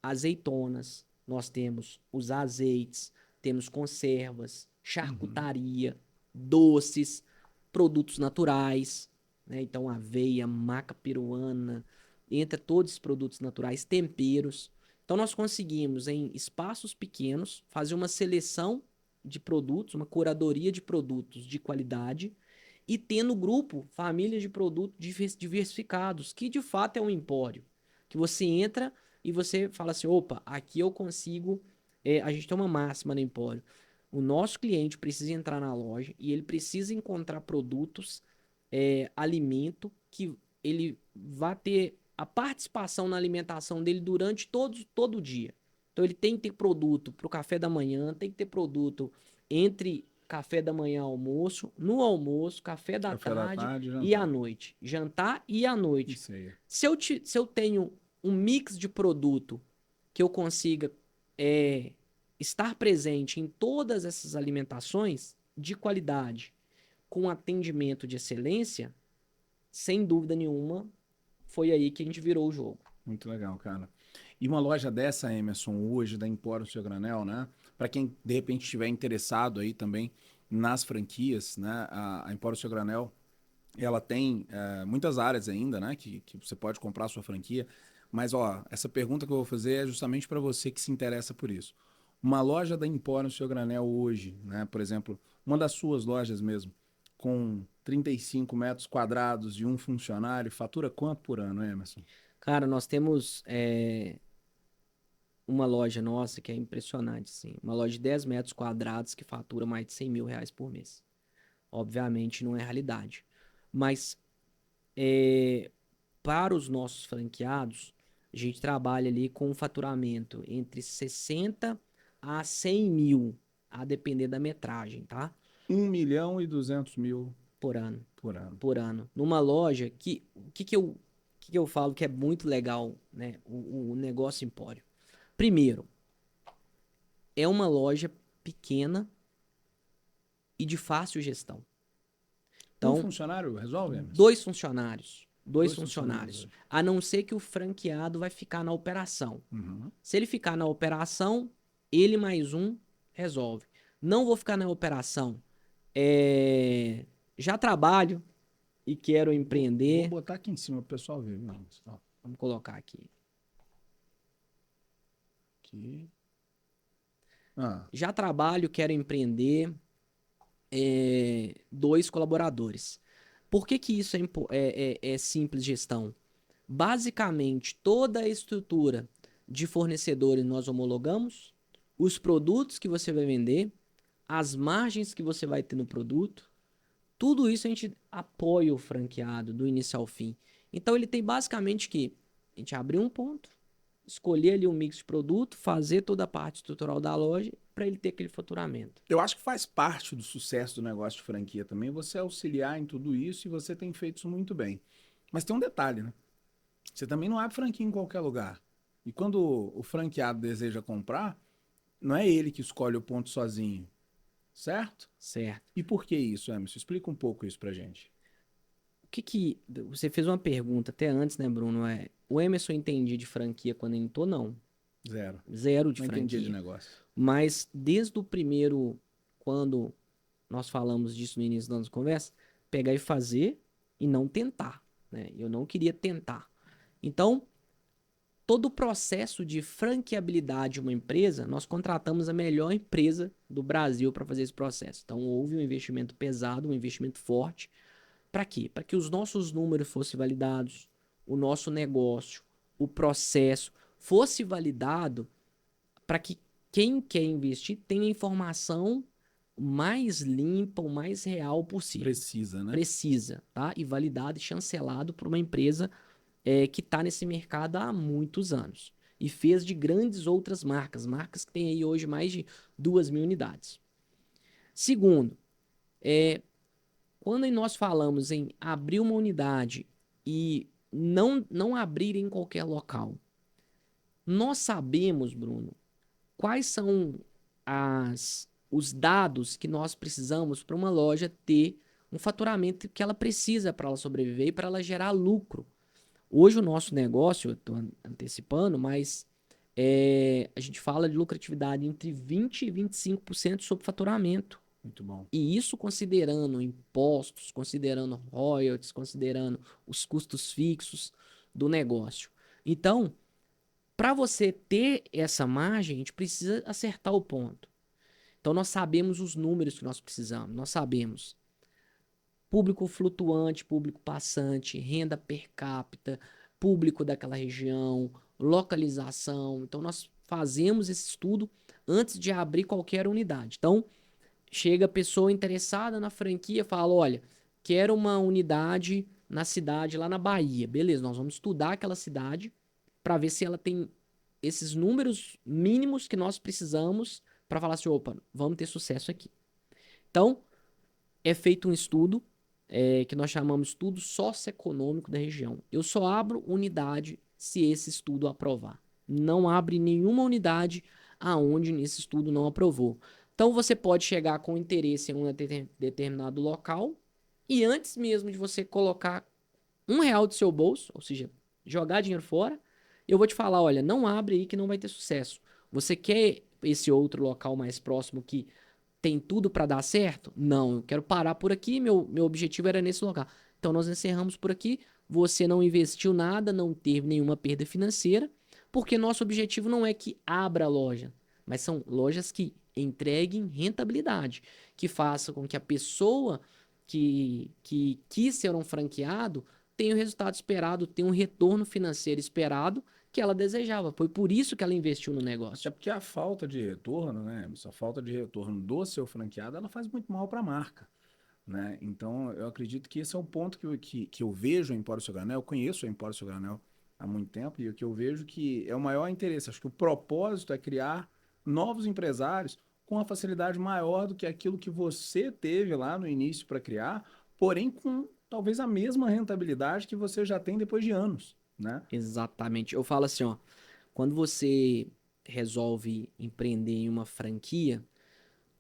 azeitonas, nós temos os azeites, temos conservas, Uhum. charcutaria, doces, produtos naturais, né? Então, aveia, maca peruana, entre todos os produtos naturais, temperos. Então, nós conseguimos, em espaços pequenos, fazer uma seleção de produtos, uma curadoria de produtos de qualidade e ter no grupo famílias de produtos diversificados, que de fato é um empório. Que você entra e você fala assim: opa, aqui eu consigo. A gente tem uma máxima no Empório. O nosso cliente precisa entrar na loja e ele precisa encontrar produtos, alimento, que ele vá ter a participação na alimentação dele durante todo o dia. Então ele tem que ter produto para o café da manhã, tem que ter produto entre café da manhã e almoço, no almoço, café da Café da tarde tarde e e à jantar. noite. Jantar e à noite. Isso aí. Se eu tenho um mix de produto que eu consiga é, estar presente em todas essas alimentações de qualidade, com atendimento de excelência, sem dúvida nenhuma, foi aí que a gente virou o jogo. Muito legal, cara. E uma loja dessa, Emerson, hoje, da Empório Seu Granel, né? para quem de repente estiver interessado aí também nas franquias, né? A Empório Seu Granel, ela tem muitas áreas ainda, né? Que você pode comprar a sua franquia. Mas, ó, essa pergunta que eu vou fazer é justamente para você que se interessa por isso. Uma loja da Empório Seu Granel hoje, né? Por exemplo, uma das suas lojas mesmo, com 35 metros quadrados e um funcionário, fatura quanto por ano, Emerson? Cara, nós temos uma loja nossa que é impressionante, sim. Uma loja de 10 metros quadrados que fatura mais de 100 mil reais por mês. Obviamente não é realidade. Mas para os nossos franqueados, a gente trabalha ali com um faturamento entre 60 a 100 mil, a depender da metragem, tá? 1.200.000 Por ano. por ano. Por ano. Numa loja que o que eu falo que é muito legal, né? O negócio Empório. Primeiro, é uma loja pequena e de fácil gestão. Um Então, funcionário resolve, Emerson? dois funcionários. Dois Dois funcionários funcionários. hoje. A não ser que o franqueado vai ficar na operação. Uhum. Se ele ficar na operação, ele mais um resolve. Não vou ficar na operação. Já trabalho e quero Vou empreender. botar aqui em cima para o pessoal ver, viu, Emerson? Ó, Vamos colocar aqui. aqui. Ah, Já trabalho, quero empreender. Dois colaboradores. Por que que isso é simples gestão? Basicamente, toda a estrutura de fornecedores nós homologamos, os produtos que você vai vender, as margens que você vai ter no produto, tudo isso a gente apoia o franqueado do início ao fim. Então ele tem basicamente que a gente abrir um ponto, escolher ali um mix de produto, fazer toda a parte estrutural da loja para ele ter aquele faturamento. eu acho que faz parte do sucesso do negócio de franquia também você auxiliar em tudo isso e você tem feito isso muito bem. Mas tem um detalhe, né? Você também não abre franquia em qualquer lugar. E quando o franqueado deseja comprar, não é ele que escolhe o ponto sozinho, certo? Certo. E por que isso, Emerson? Explica um pouco isso pra gente. Você fez uma pergunta até antes, né, Bruno? O Emerson entendia de franquia quando ele entrou? Não. Zero. Zero de Não entendia de franquia. negócio. Mas desde o primeiro, quando nós falamos disso no início da nossa conversa, pegar e fazer e não tentar, né? Eu não queria tentar. Então, todo o processo de franqueabilidade de uma empresa, nós contratamos a melhor empresa do Brasil para fazer esse processo. Então, houve um investimento pesado, um investimento forte. Para quê? Para que os nossos números fossem validados, o nosso negócio, o processo fosse validado para que quem quer investir tenha a informação mais limpa, o mais real possível. Precisa, né? Precisa, tá? E validado e chancelado por uma empresa que está nesse mercado há muitos anos. E fez de grandes outras marcas, marcas que têm aí hoje mais de 2.000 unidades. Segundo, quando nós falamos em abrir uma unidade e não abrir em qualquer local, nós sabemos, Bruno, quais são os dados que nós precisamos para uma loja ter um faturamento que ela precisa para ela sobreviver e para ela gerar lucro. Hoje o nosso negócio, eu estou antecipando, mas a gente fala de lucratividade entre 20% e 25% sobre faturamento. Muito bom. E isso considerando impostos, considerando royalties, considerando os custos fixos do negócio. Então, para você ter essa margem, a gente precisa acertar o ponto. Então, nós sabemos os números que nós precisamos. Nós sabemos público flutuante, público passante, renda per capita, público daquela região, localização. Então, nós fazemos esse estudo antes de abrir qualquer unidade. Então, chega a pessoa interessada na franquia, fala, olha, quero uma unidade na cidade lá na Bahia. Beleza, nós vamos estudar aquela cidade para ver se ela tem esses números mínimos que nós precisamos para falar assim, opa, vamos ter sucesso aqui. Então, é feito um estudo que nós chamamos de estudo socioeconômico da região. Eu só abro unidade se esse estudo aprovar. Não abre nenhuma unidade aonde esse estudo não aprovou. Então você pode chegar com interesse em um determinado local e antes mesmo de você colocar R$ 1 do seu bolso, ou seja, jogar dinheiro fora, eu vou te falar, olha, não abre aí que não vai ter sucesso. Você quer esse outro local mais próximo que tem tudo para dar certo? Não, eu quero parar por aqui, meu objetivo era nesse local. Então nós encerramos por aqui, você não investiu nada, não teve nenhuma perda financeira, porque nosso objetivo não é que abra a loja, mas são lojas que entreguem rentabilidade, que façam com que a pessoa que quis ser um franqueado tenha o resultado esperado, tenha um retorno financeiro esperado que ela desejava. Foi por isso que ela investiu no negócio. Até porque a falta de retorno, né? Essa falta de retorno do seu franqueado, ela faz muito mal para a marca, né? Então, eu acredito que esse é o ponto que eu vejo o Empório Seu Granel. Eu conheço o Empório Seu Granel há muito tempo e o que eu vejo que é o maior interesse. Acho que o propósito é criar novos empresários com uma facilidade maior do que aquilo que você teve lá no início para criar, porém com talvez a mesma rentabilidade que você já tem depois de anos, né? Exatamente. Eu falo assim, ó, quando você resolve empreender em uma franquia,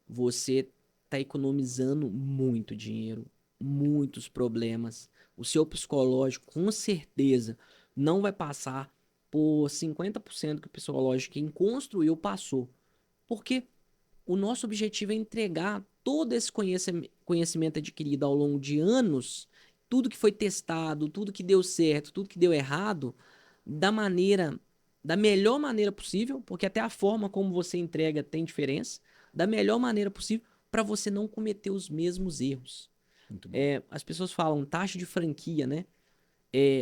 você está economizando muito dinheiro, muitos problemas. O seu psicológico, com certeza, não vai passar por 50% que o psicológico quem construiu passou. Porque o nosso objetivo é entregar todo esse conhecimento adquirido ao longo de anos, tudo que foi testado, tudo que deu certo, tudo que deu errado, da maneira, da melhor maneira possível, porque até a forma como você entrega tem diferença, da melhor maneira possível para você não cometer os mesmos erros. Muito bom. As pessoas falam taxa de franquia, né?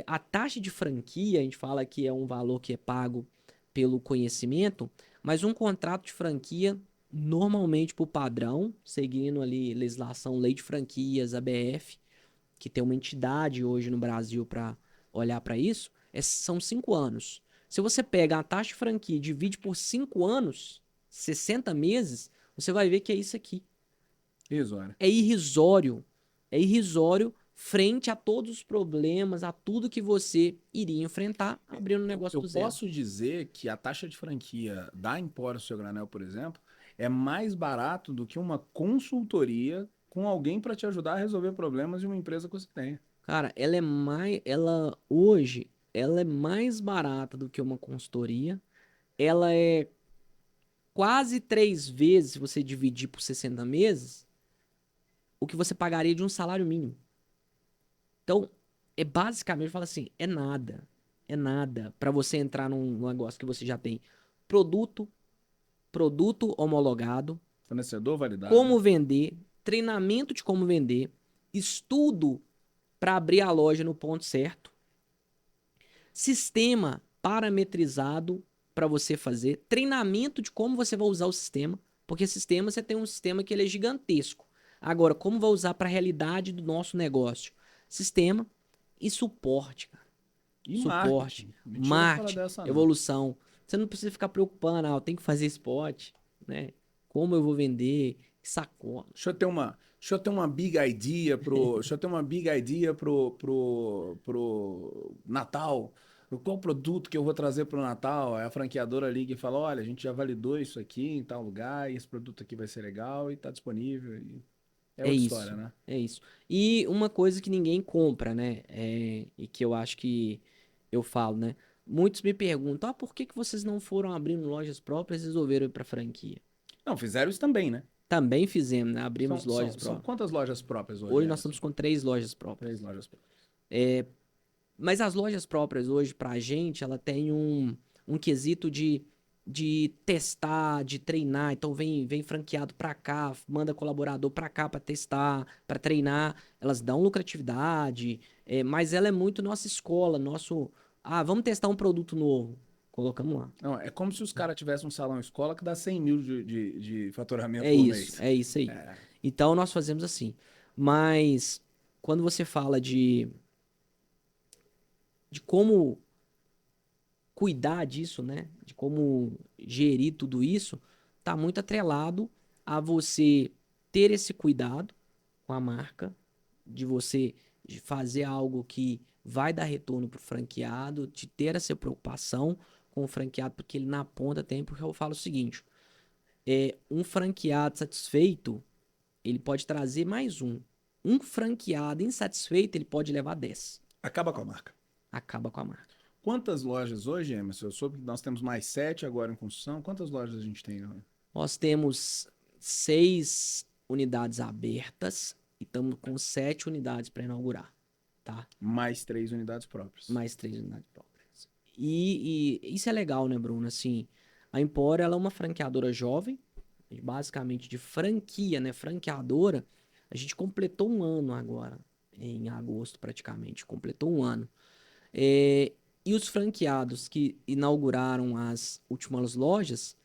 A taxa de franquia, a gente fala que é um valor que é pago pelo conhecimento, mas um contrato de franquia, normalmente por padrão, seguindo ali legislação, lei de franquias, ABF, que tem uma entidade hoje no Brasil para olhar para isso, são 5 anos. Se você pega a taxa de franquia e divide por 5 anos, 60 meses, você vai ver que é isso aqui. Irrisório. É irrisório. É irrisório frente a todos os problemas, a tudo que você iria enfrentar abrindo um negócio Eu do zero. posso dizer que a taxa de franquia da Empório Seu Granel, por exemplo, é mais barato do que uma consultoria com alguém para te ajudar a resolver problemas de uma empresa que você tenha. Cara, hoje, ela é mais barata do que uma consultoria. Ela é quase 3 vezes, se você dividir por 60 meses, o que você pagaria de um salário mínimo. Então, basicamente, fala assim, é nada para você entrar num negócio que você já tem produto, produto homologado, Fornecedor validado. como vender, treinamento de como vender, estudo para abrir a loja no ponto certo, sistema parametrizado para você fazer, treinamento de como você vai usar o sistema, porque sistema você tem um sistema que ele é gigantesco. Agora, como vai usar para a realidade do nosso negócio? Sistema e suporte, cara. E Suporte, marketing. Me tira fora marketing, dessa, não. evolução. Você não precisa ficar preocupando, eu tenho que fazer spot, né? Como eu vou vender, que sacola. Deixa eu ter uma big idea deixa eu ter uma big idea pro Natal. Qual produto que eu vou trazer pro Natal? É a franqueadora ali que fala, olha, a gente já validou isso aqui em tal lugar, e esse produto aqui vai ser legal e tá disponível. E é É outra isso, história, né? é isso. E uma coisa que ninguém compra, né? E que eu acho que eu falo, né? Muitos me perguntam, por que que vocês não foram abrindo lojas próprias e resolveram ir para franquia? Não, fizeram isso também, né? Também fizemos, né? Abrimos lojas São próprias. quantas lojas próprias hoje, Hoje nós Emerson? estamos com 3 lojas próprias. 3 lojas próprias. Mas as lojas próprias hoje, pra gente, ela tem um quesito de testar, de treinar. Então vem franqueado pra cá, manda colaborador pra cá pra testar, pra treinar. Elas dão lucratividade, mas ela é muito nossa escola, nosso. Ah, vamos testar um produto novo. Colocamos lá. Não, é como se os caras tivessem um salão escola que dá 100 mil de faturamento É por isso, mês. é isso aí. É. Então nós fazemos assim. Mas quando você fala de como cuidar disso, né? De como gerir tudo isso, tá muito atrelado a você ter esse cuidado com a marca, de você fazer algo que vai dar retorno pro franqueado, de ter essa preocupação com o franqueado, porque ele na ponta tem, porque eu falo o seguinte, um franqueado satisfeito, ele pode trazer mais um. Um franqueado insatisfeito, ele pode levar 10. Acaba com a marca. Acaba com a marca. Quantas lojas hoje, Emerson? Eu soube que nós temos mais 7 agora em construção. Quantas lojas a gente tem? Nós temos 6 unidades abertas e estamos com 7 unidades para inaugurar, tá? Mais 3 unidades próprias. Mais 3 unidades próprias. E isso é legal, né, Bruno? Assim, a Empório, ela é uma franqueadora jovem, basicamente de franquia, né? Franqueadora. A gente completou um ano agora, em agosto praticamente, completou um ano. E os franqueados que inauguraram as últimas lojas,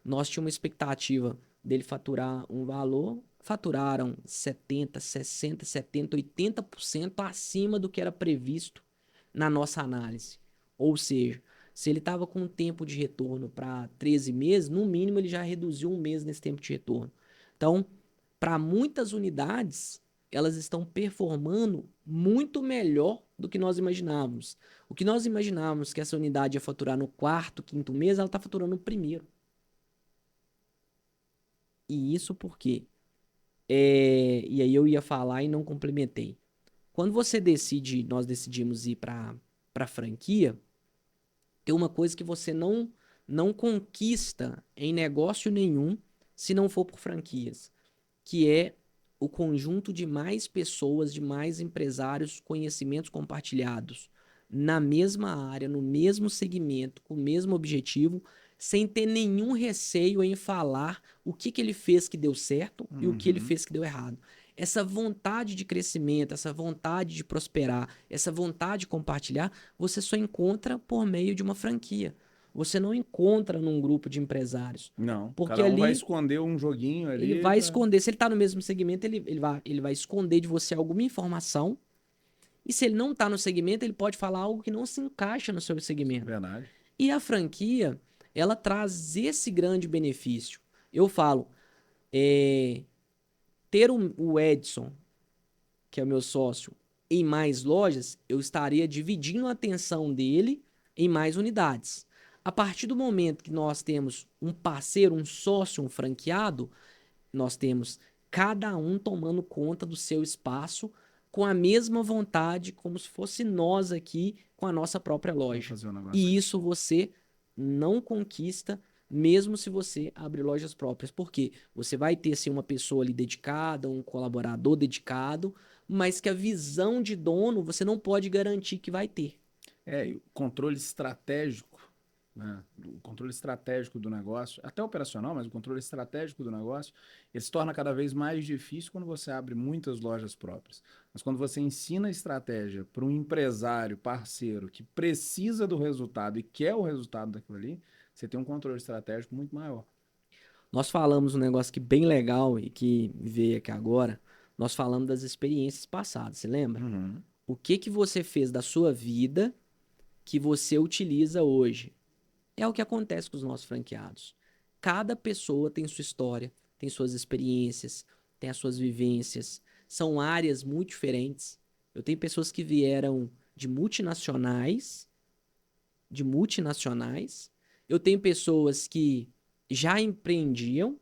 nós tínhamos uma expectativa dele faturar um valor, faturaram 70, 60, 70, 80% acima do que era previsto na nossa análise. Ou seja, se ele estava com um tempo de retorno para 13 meses, no mínimo ele já reduziu um mês nesse tempo de retorno. Então, para muitas unidades, elas estão performando muito melhor do que nós imaginávamos. O que nós imaginávamos que essa unidade ia faturar no quarto, quinto mês, ela está faturando no primeiro. E isso por quê? E aí eu ia falar e não complementei. Quando nós decidimos ir para franquia, tem uma coisa que você não conquista em negócio nenhum se não for por franquias, que é o conjunto de mais pessoas, de mais empresários, conhecimentos compartilhados na mesma área, no mesmo segmento, com o mesmo objetivo, sem ter nenhum receio em falar o que ele fez que deu certo e o que ele fez que deu errado. Essa vontade de crescimento, essa vontade de prosperar, essa vontade de compartilhar, você só encontra por meio de uma franquia. Você não encontra num grupo de empresários. Não, Porque cada um vai ali esconder um joguinho ele ali. vai esconder. Se ele está no mesmo segmento, ele vai esconder de você alguma informação. E se ele não está no segmento, ele pode falar algo que não se encaixa no seu segmento. Verdade. E a franquia, ela traz esse grande benefício. Eu falo, ter o Edson, que é o meu sócio, em mais lojas, eu estaria dividindo a atenção dele em mais unidades. A partir do momento que nós temos um parceiro, um sócio, um franqueado, nós temos cada um tomando conta do seu espaço com a mesma vontade, como se fosse nós aqui com a nossa própria Vamos loja. fazer um negócio E aqui. isso você não conquista, mesmo se você abrir lojas próprias. Por quê? Você vai ter sim, uma pessoa ali dedicada, um colaborador dedicado, mas que a visão de dono você não pode garantir que vai ter. E o controle estratégico, né? O controle estratégico do negócio, até operacional, mas o controle estratégico do negócio, ele se torna cada vez mais difícil quando você abre muitas lojas próprias. Mas quando você ensina a estratégia para um empresário, parceiro, que precisa do resultado e quer o resultado daquilo ali, você tem um controle estratégico muito maior. Nós falamos um negócio que bem legal e que me veio aqui agora. Nós falamos das experiências passadas, você lembra? Uhum. O que você fez da sua vida que você utiliza hoje? É o que acontece com os nossos franqueados. Cada pessoa tem sua história, tem suas experiências, tem as suas vivências. São áreas muito diferentes. Eu tenho pessoas que vieram de multinacionais. Eu tenho pessoas que já empreendiam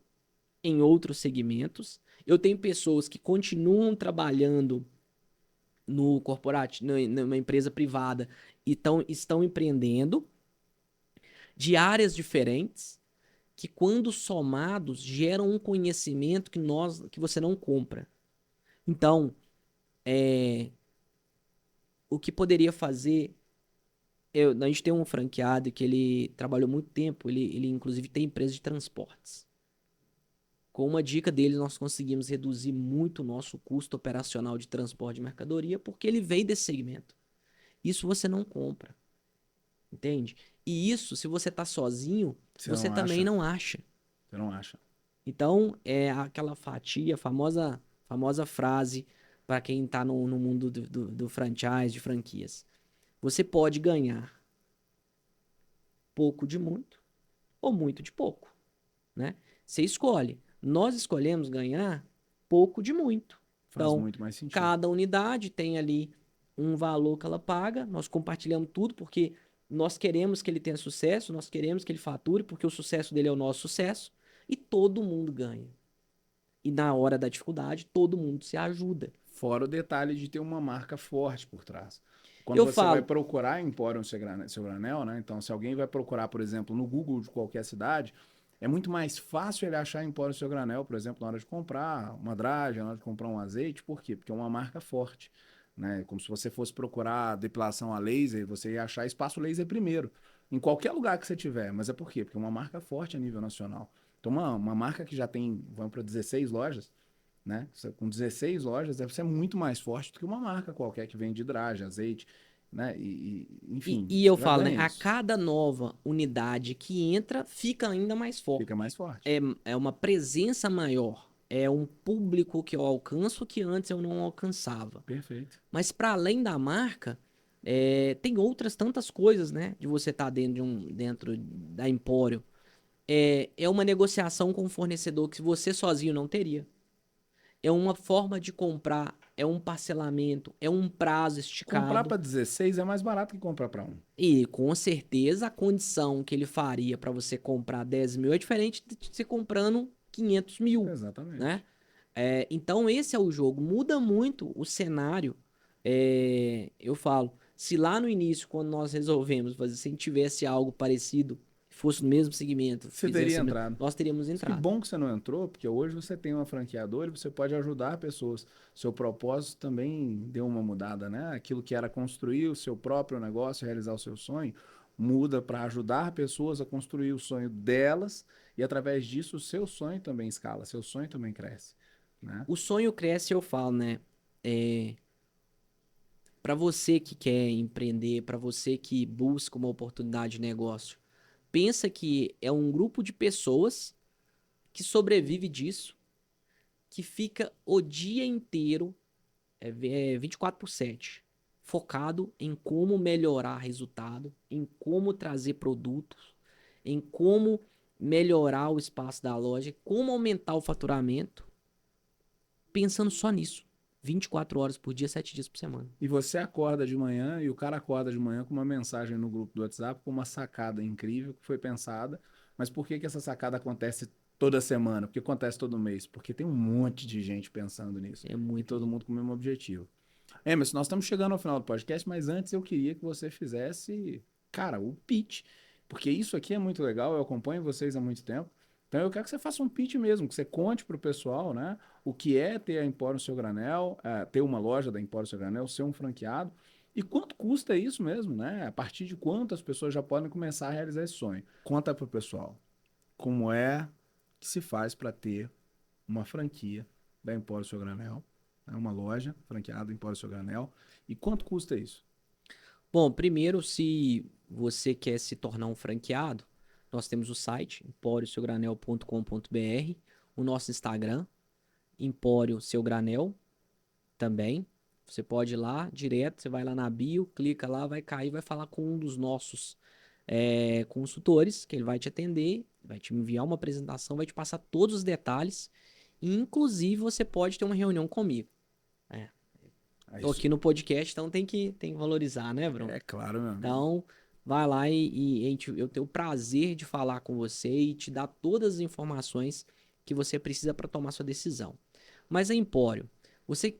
em outros segmentos. Eu tenho pessoas que continuam trabalhando no corporativo, numa empresa privada e estão empreendendo de áreas diferentes que, quando somados, geram um conhecimento que você não compra. Então, o que poderia fazer? A gente tem um franqueado que ele trabalhou muito tempo, ele inclusive tem empresa de transportes. Com uma dica dele, nós conseguimos reduzir muito o nosso custo operacional de transporte de mercadoria, porque ele veio desse segmento. Isso você não compra, entende? E isso, se você está sozinho, você também não acha. Você não acha. Então, é aquela fatia, famosa frase para quem está no mundo do franchise, de franquias. Você pode ganhar pouco de muito ou muito de pouco, né? Você escolhe. Nós escolhemos ganhar pouco de muito. Faz Então, muito mais sentido. cada unidade tem ali um valor que ela paga, nós compartilhamos tudo porque nós queremos que ele tenha sucesso, nós queremos que ele fature, porque o sucesso dele é o nosso sucesso, e todo mundo ganha. E na hora da dificuldade, todo mundo se ajuda. Fora o detalhe de ter uma marca forte por trás. Quando Eu você vai falo, procurar Empório Seu Granel, né? Então, se alguém vai procurar, por exemplo, no Google de qualquer cidade, é muito mais fácil ele achar Empório Seu Granel, por exemplo, na hora de comprar uma dragem, na hora de comprar um azeite. Por quê? Porque é uma marca forte, né? Como se você fosse procurar depilação a laser, você ia achar Espaço Laser primeiro, em qualquer lugar que você tiver. Mas é por quê? Porque é uma marca forte a nível nacional. Então, uma marca que já tem, vamos para 16 lojas, né? Com 16 lojas, deve ser muito mais forte do que uma marca qualquer que vende dragem, azeite, né? Enfim, e eu você já falo, né? ganha A isso. cada nova unidade que entra, fica ainda mais forte. Fica mais forte. É uma presença maior. É um público que eu alcanço que antes eu não alcançava. Perfeito. Mas para além da marca, tem outras tantas coisas, né? De você estar dentro da Empório. É uma negociação com o fornecedor que você sozinho não teria. É uma forma de comprar, é um parcelamento, é um prazo Comprar esticado. para 16 é mais barato que comprar para um. E com certeza a condição que ele faria para você comprar 10 mil é diferente de você comprando 500 mil, né? Exatamente. Então esse é o jogo. Muda muito o cenário. Eu falo, se lá no início, quando nós resolvemos fazer, se a gente tivesse algo parecido, fosse no mesmo segmento, Você teria fizesse, entrado. nós teríamos Que entrado. bom que você não entrou, porque hoje você tem uma franqueadora e você pode ajudar pessoas. Seu propósito também deu uma mudada, né? Aquilo que era construir o seu próprio negócio, realizar o seu sonho, muda para ajudar pessoas a construir o sonho delas e através disso o seu sonho também escala, seu sonho também cresce, né? O sonho cresce, eu falo, né? É, para você que quer empreender, para você que busca uma oportunidade de negócio, pensa que é um grupo de pessoas que sobrevive disso, que fica o dia inteiro, 24/7, focado em como melhorar resultado, em como trazer produtos, em como melhorar o espaço da loja, como aumentar o faturamento, pensando só nisso. 24 horas por dia, 7 dias por semana. E você acorda de manhã e o cara acorda de manhã com uma mensagem no grupo do WhatsApp com uma sacada incrível que foi pensada. Mas por que que essa sacada acontece toda semana? Porque acontece todo mês? Porque tem um monte de gente pensando nisso. É E muita todo gente. mundo com o mesmo objetivo. Emerson, nós estamos chegando ao final do podcast, mas antes eu queria que você fizesse, cara, o pitch. Porque isso aqui é muito legal, eu acompanho vocês há muito tempo. Então eu quero que você faça um pitch mesmo, que você conte para o pessoal, né? O que é ter a Empório Seu Granel, ter uma loja da Empório Seu Granel, ser um franqueado. E quanto custa isso mesmo, né? A partir de quanto as pessoas já podem começar a realizar esse sonho. Conta para o pessoal como é que se faz para ter uma franquia da Empório Seu Granel, né? Uma loja franqueada Empório Seu Granel. E quanto custa isso? Bom, primeiro, se você quer se tornar um franqueado, nós temos o site emporioseuGranel.com.br, o nosso Instagram, Empório Seu Granel, também. Você pode ir lá direto, você vai lá na bio, clica lá, vai cair, vai falar com um dos nossos consultores, que ele vai te atender, vai te enviar uma apresentação, vai te passar todos os detalhes, e inclusive você pode ter uma reunião comigo. É, É tô isso. aqui no podcast, então tem que valorizar, né, Bruno? É claro, meu amigo. Então, vai lá eu tenho o prazer de falar com você e te dar todas as informações que você precisa para tomar sua decisão. Mas a Empório,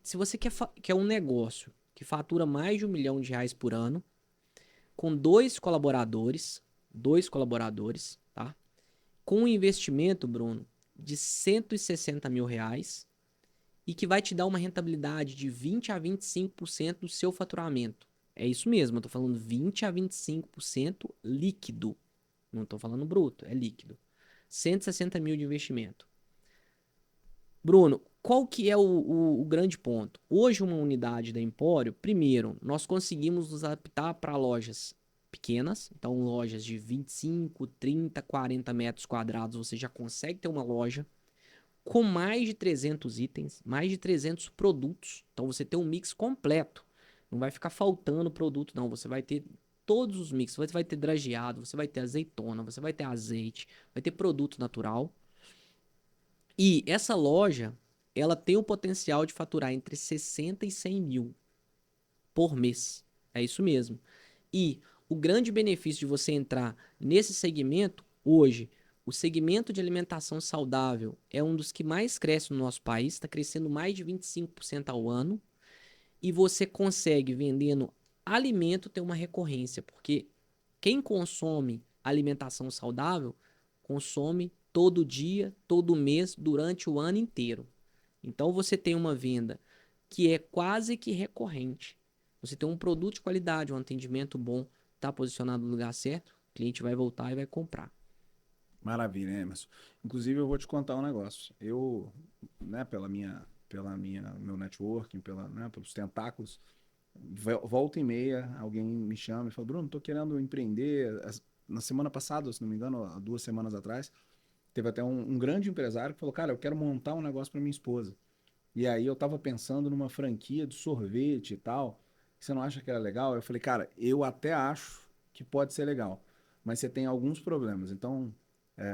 se você quer um negócio que fatura mais de R$ 1 milhão por ano, com dois colaboradores, tá? Com um investimento, Bruno, de R$ 160 mil e que vai te dar uma rentabilidade de 20 a 25% do seu faturamento. É isso mesmo, eu tô falando 20 a 25% líquido. Não tô falando bruto, é líquido. 160 mil de investimento. Bruno, qual que é o grande ponto? Hoje, uma unidade da Empório, primeiro, nós conseguimos nos adaptar para lojas pequenas, então lojas de 25, 30, 40 metros quadrados, você já consegue ter uma loja com mais de 300 itens, mais de 300 produtos. Então você tem um mix completo. Não vai ficar faltando produto, não. Você vai ter todos os mix. Você vai ter drageado, você vai ter azeitona, você vai ter azeite, vai ter produto natural. E essa loja, ela tem o potencial de faturar entre 60 e 100 mil por mês. É isso mesmo. E o grande benefício de você entrar nesse segmento, hoje, o segmento de alimentação saudável é um dos que mais cresce no nosso país, está crescendo mais de 25% ao ano, e você consegue vendendo alimento tem uma recorrência, porque quem consome alimentação saudável, consome todo dia, todo mês, durante o ano inteiro. Então você tem uma venda que é quase que recorrente. Você tem um produto de qualidade, um atendimento bom, está posicionado no lugar certo, o cliente vai voltar e vai comprar. Maravilha, Emerson. Inclusive, eu vou te contar um negócio. Eu, né, meu networking, né, pelos tentáculos, volta e meia, alguém me chama e fala, Bruno, tô querendo empreender. Na semana passada, se não me engano, há 2 semanas atrás, teve até um grande empresário que falou, cara, eu quero montar um negócio para minha esposa. E aí eu tava pensando numa franquia de sorvete e tal. Você não acha que era legal? Eu falei, cara, eu até acho que pode ser legal, mas você tem alguns problemas. Então,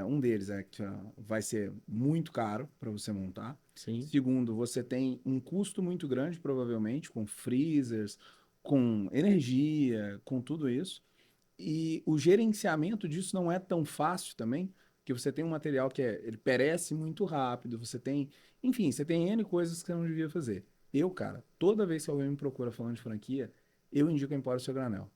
um deles é que vai ser muito caro para você montar. Sim. Segundo, você tem um custo muito grande, provavelmente, com freezers, com energia, com tudo isso. E o gerenciamento disso não é tão fácil também, porque você tem um material que ele perece muito rápido, você tem, enfim, você tem N coisas que você não devia fazer. Eu, cara, toda vez que alguém me procura falando de franquia, eu indico a Empório Seu Granel.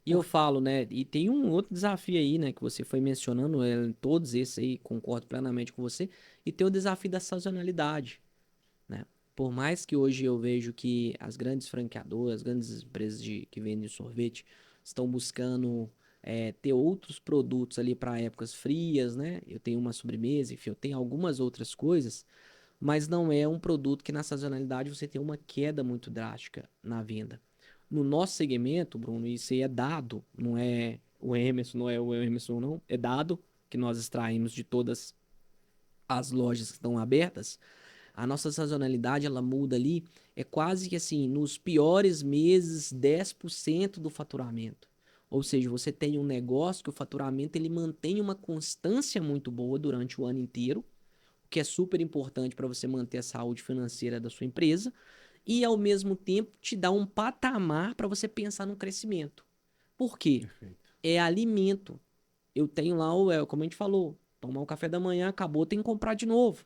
E eu falo, né? E tem um outro desafio aí, né? Que você foi mencionando, todos esses aí, concordo plenamente com você. E tem o desafio da sazonalidade, né? Por mais que hoje eu vejo que as grandes franqueadoras, as grandes empresas que vendem sorvete, estão buscando ter outros produtos ali para épocas frias, né? Eu tenho uma sobremesa, enfim, eu tenho algumas outras coisas, mas não é um produto que na sazonalidade você tem uma queda muito drástica na venda. No nosso segmento, Bruno, isso aí é dado, não é o Emerson, não, é dado que nós extraímos de todas as lojas que estão abertas. A nossa sazonalidade, ela muda ali, é quase que assim, nos piores meses, 10% do faturamento. Ou seja, você tem um negócio que o faturamento ele mantém uma constância muito boa durante o ano inteiro, o que é super importante para você manter a saúde financeira da sua empresa, e ao mesmo tempo te dá um patamar para você pensar no crescimento. Por quê? Perfeito. É alimento. Eu tenho lá, como a gente falou, tomar um café da manhã, acabou, tem que comprar de novo,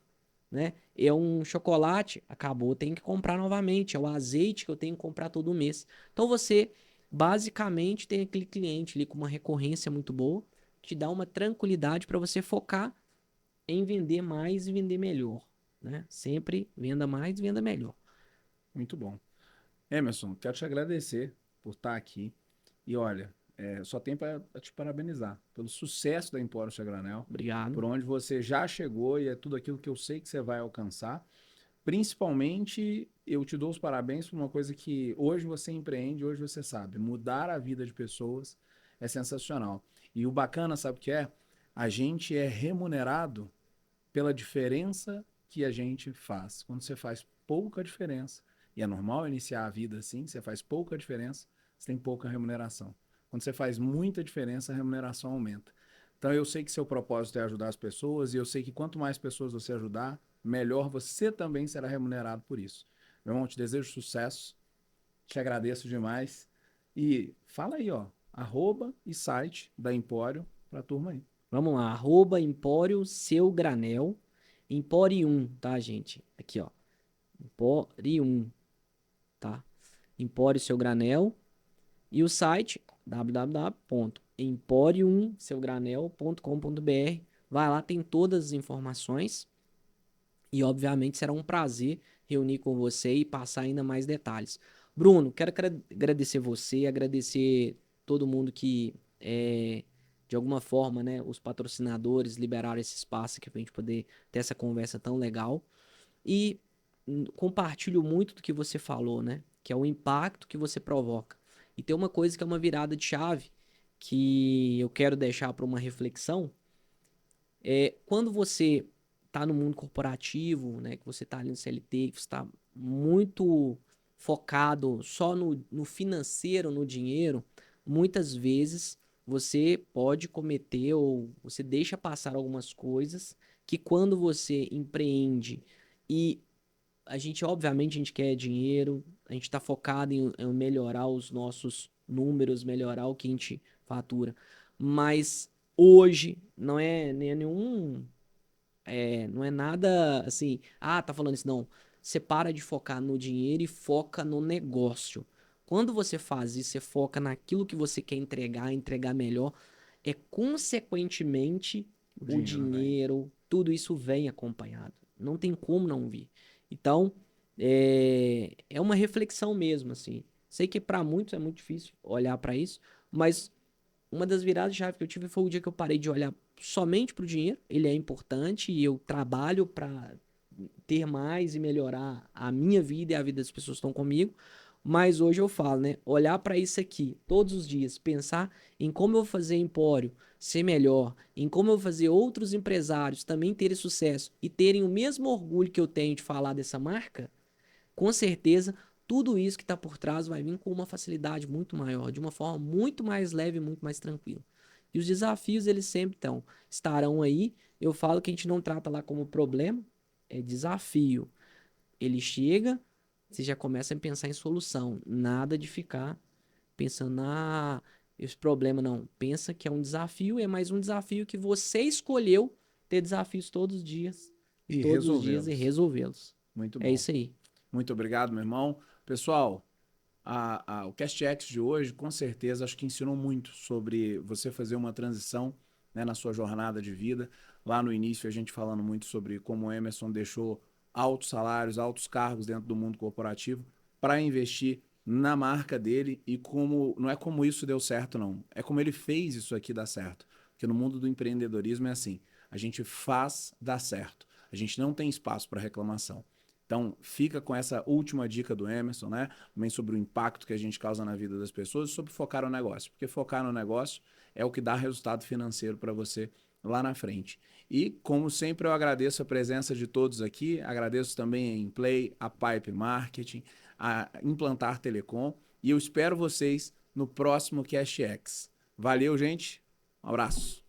né? É um chocolate, acabou, tem que comprar novamente. É o azeite que eu tenho que comprar todo mês. Então você, basicamente, tem aquele cliente ali com uma recorrência muito boa, te dá uma tranquilidade para você focar em vender mais e vender melhor, né? Sempre venda mais, venda melhor. Muito bom. Emerson, quero te agradecer por estar aqui. E olha, só tenho para te parabenizar pelo sucesso da Empório Seu Granel, Obrigado. por onde você já chegou e é tudo aquilo que eu sei que você vai alcançar. Principalmente, eu te dou os parabéns por uma coisa que hoje você empreende, hoje você sabe. Mudar a vida de pessoas é sensacional. E o bacana, sabe o que é? A gente é remunerado pela diferença que a gente faz. Quando você faz pouca diferença, e é normal iniciar a vida assim, você faz pouca diferença, você tem pouca remuneração. Quando você faz muita diferença, a remuneração aumenta. Então eu sei que seu propósito é ajudar as pessoas, e eu sei que quanto mais pessoas você ajudar, melhor você também será remunerado por isso. Meu irmão, te desejo sucesso, te agradeço demais. E fala aí, ó, arroba e site da Empório para a turma aí. Vamos lá, Empório Seu Granel, Emporium, tá, gente? Aqui, ó, Emporium, tá? Empório Seu Granel e o site www.emporiumseugranel.com.br. Vai lá, tem todas as informações e, obviamente, será um prazer reunir com você e passar ainda mais detalhes. Bruno, quero agradecer você, agradecer todo mundo que, de alguma forma, né, os patrocinadores liberaram esse espaço aqui para a gente poder ter essa conversa tão legal. E compartilho muito do que você falou, né? Que é o impacto que você provoca. E tem uma coisa que é uma virada de chave que eu quero deixar para uma reflexão. Quando você está no mundo corporativo, né? Que você está ali no CLT, que você está muito focado só no financeiro, no dinheiro, muitas vezes você pode cometer ou você deixa passar algumas coisas que quando você empreende e obviamente, a gente quer dinheiro, a gente está focado em melhorar os nossos números, melhorar o que a gente fatura. Mas hoje não é nenhum, não é nada assim, tá falando isso, não. Você para de focar no dinheiro e foca no negócio. Quando você faz isso, você foca naquilo que você quer entregar melhor, consequentemente o dinheiro, velho. dinheiro, tudo isso vem acompanhado. Não tem como não vir. Então, é uma reflexão mesmo, assim. Sei que para muitos é muito difícil olhar para isso, mas uma das viradas de chave que eu tive foi o dia que eu parei de olhar somente para o dinheiro. Ele é importante e eu trabalho para ter mais e melhorar a minha vida e a vida das pessoas que estão comigo. Mas hoje eu falo, né? Olhar para isso aqui todos os dias, pensar em como eu vou fazer Empório ser melhor, em como eu vou fazer outros empresários também terem sucesso e terem o mesmo orgulho que eu tenho de falar dessa marca, com certeza tudo isso que está por trás vai vir com uma facilidade muito maior, de uma forma muito mais leve, muito mais tranquila. E os desafios, eles sempre estarão aí. Eu falo que a gente não trata lá como problema, é desafio. Ele chega, você já começa a pensar em solução. Nada de ficar pensando, esse problema não. Pensa que é um desafio, é mais um desafio que você escolheu ter desafios todos os dias. E E todos os dias e resolvê-los. resolvê-los. Muito É bom. isso aí. Muito obrigado, meu irmão. Pessoal, o CastX de hoje, com certeza, acho que ensinou muito sobre você fazer uma transição, né, na sua jornada de vida. Lá no início, a gente falando muito sobre como o Emerson deixou altos salários, altos cargos dentro do mundo corporativo para investir na marca dele e como não é como isso deu certo, não. É como ele fez isso aqui dar certo. Porque no mundo do empreendedorismo é assim, a gente faz dar certo. A gente não tem espaço para reclamação. Então, fica com essa última dica do Emerson, né? Também sobre o impacto que a gente causa na vida das pessoas e sobre focar no negócio. Porque focar no negócio é o que dá resultado financeiro para você lá na frente. E, como sempre, eu agradeço a presença de todos aqui. Agradeço também a Inplay, a Pipe Marketing, a Implantar Telecom. E eu espero vocês no próximo CashX. Valeu, gente. Um abraço.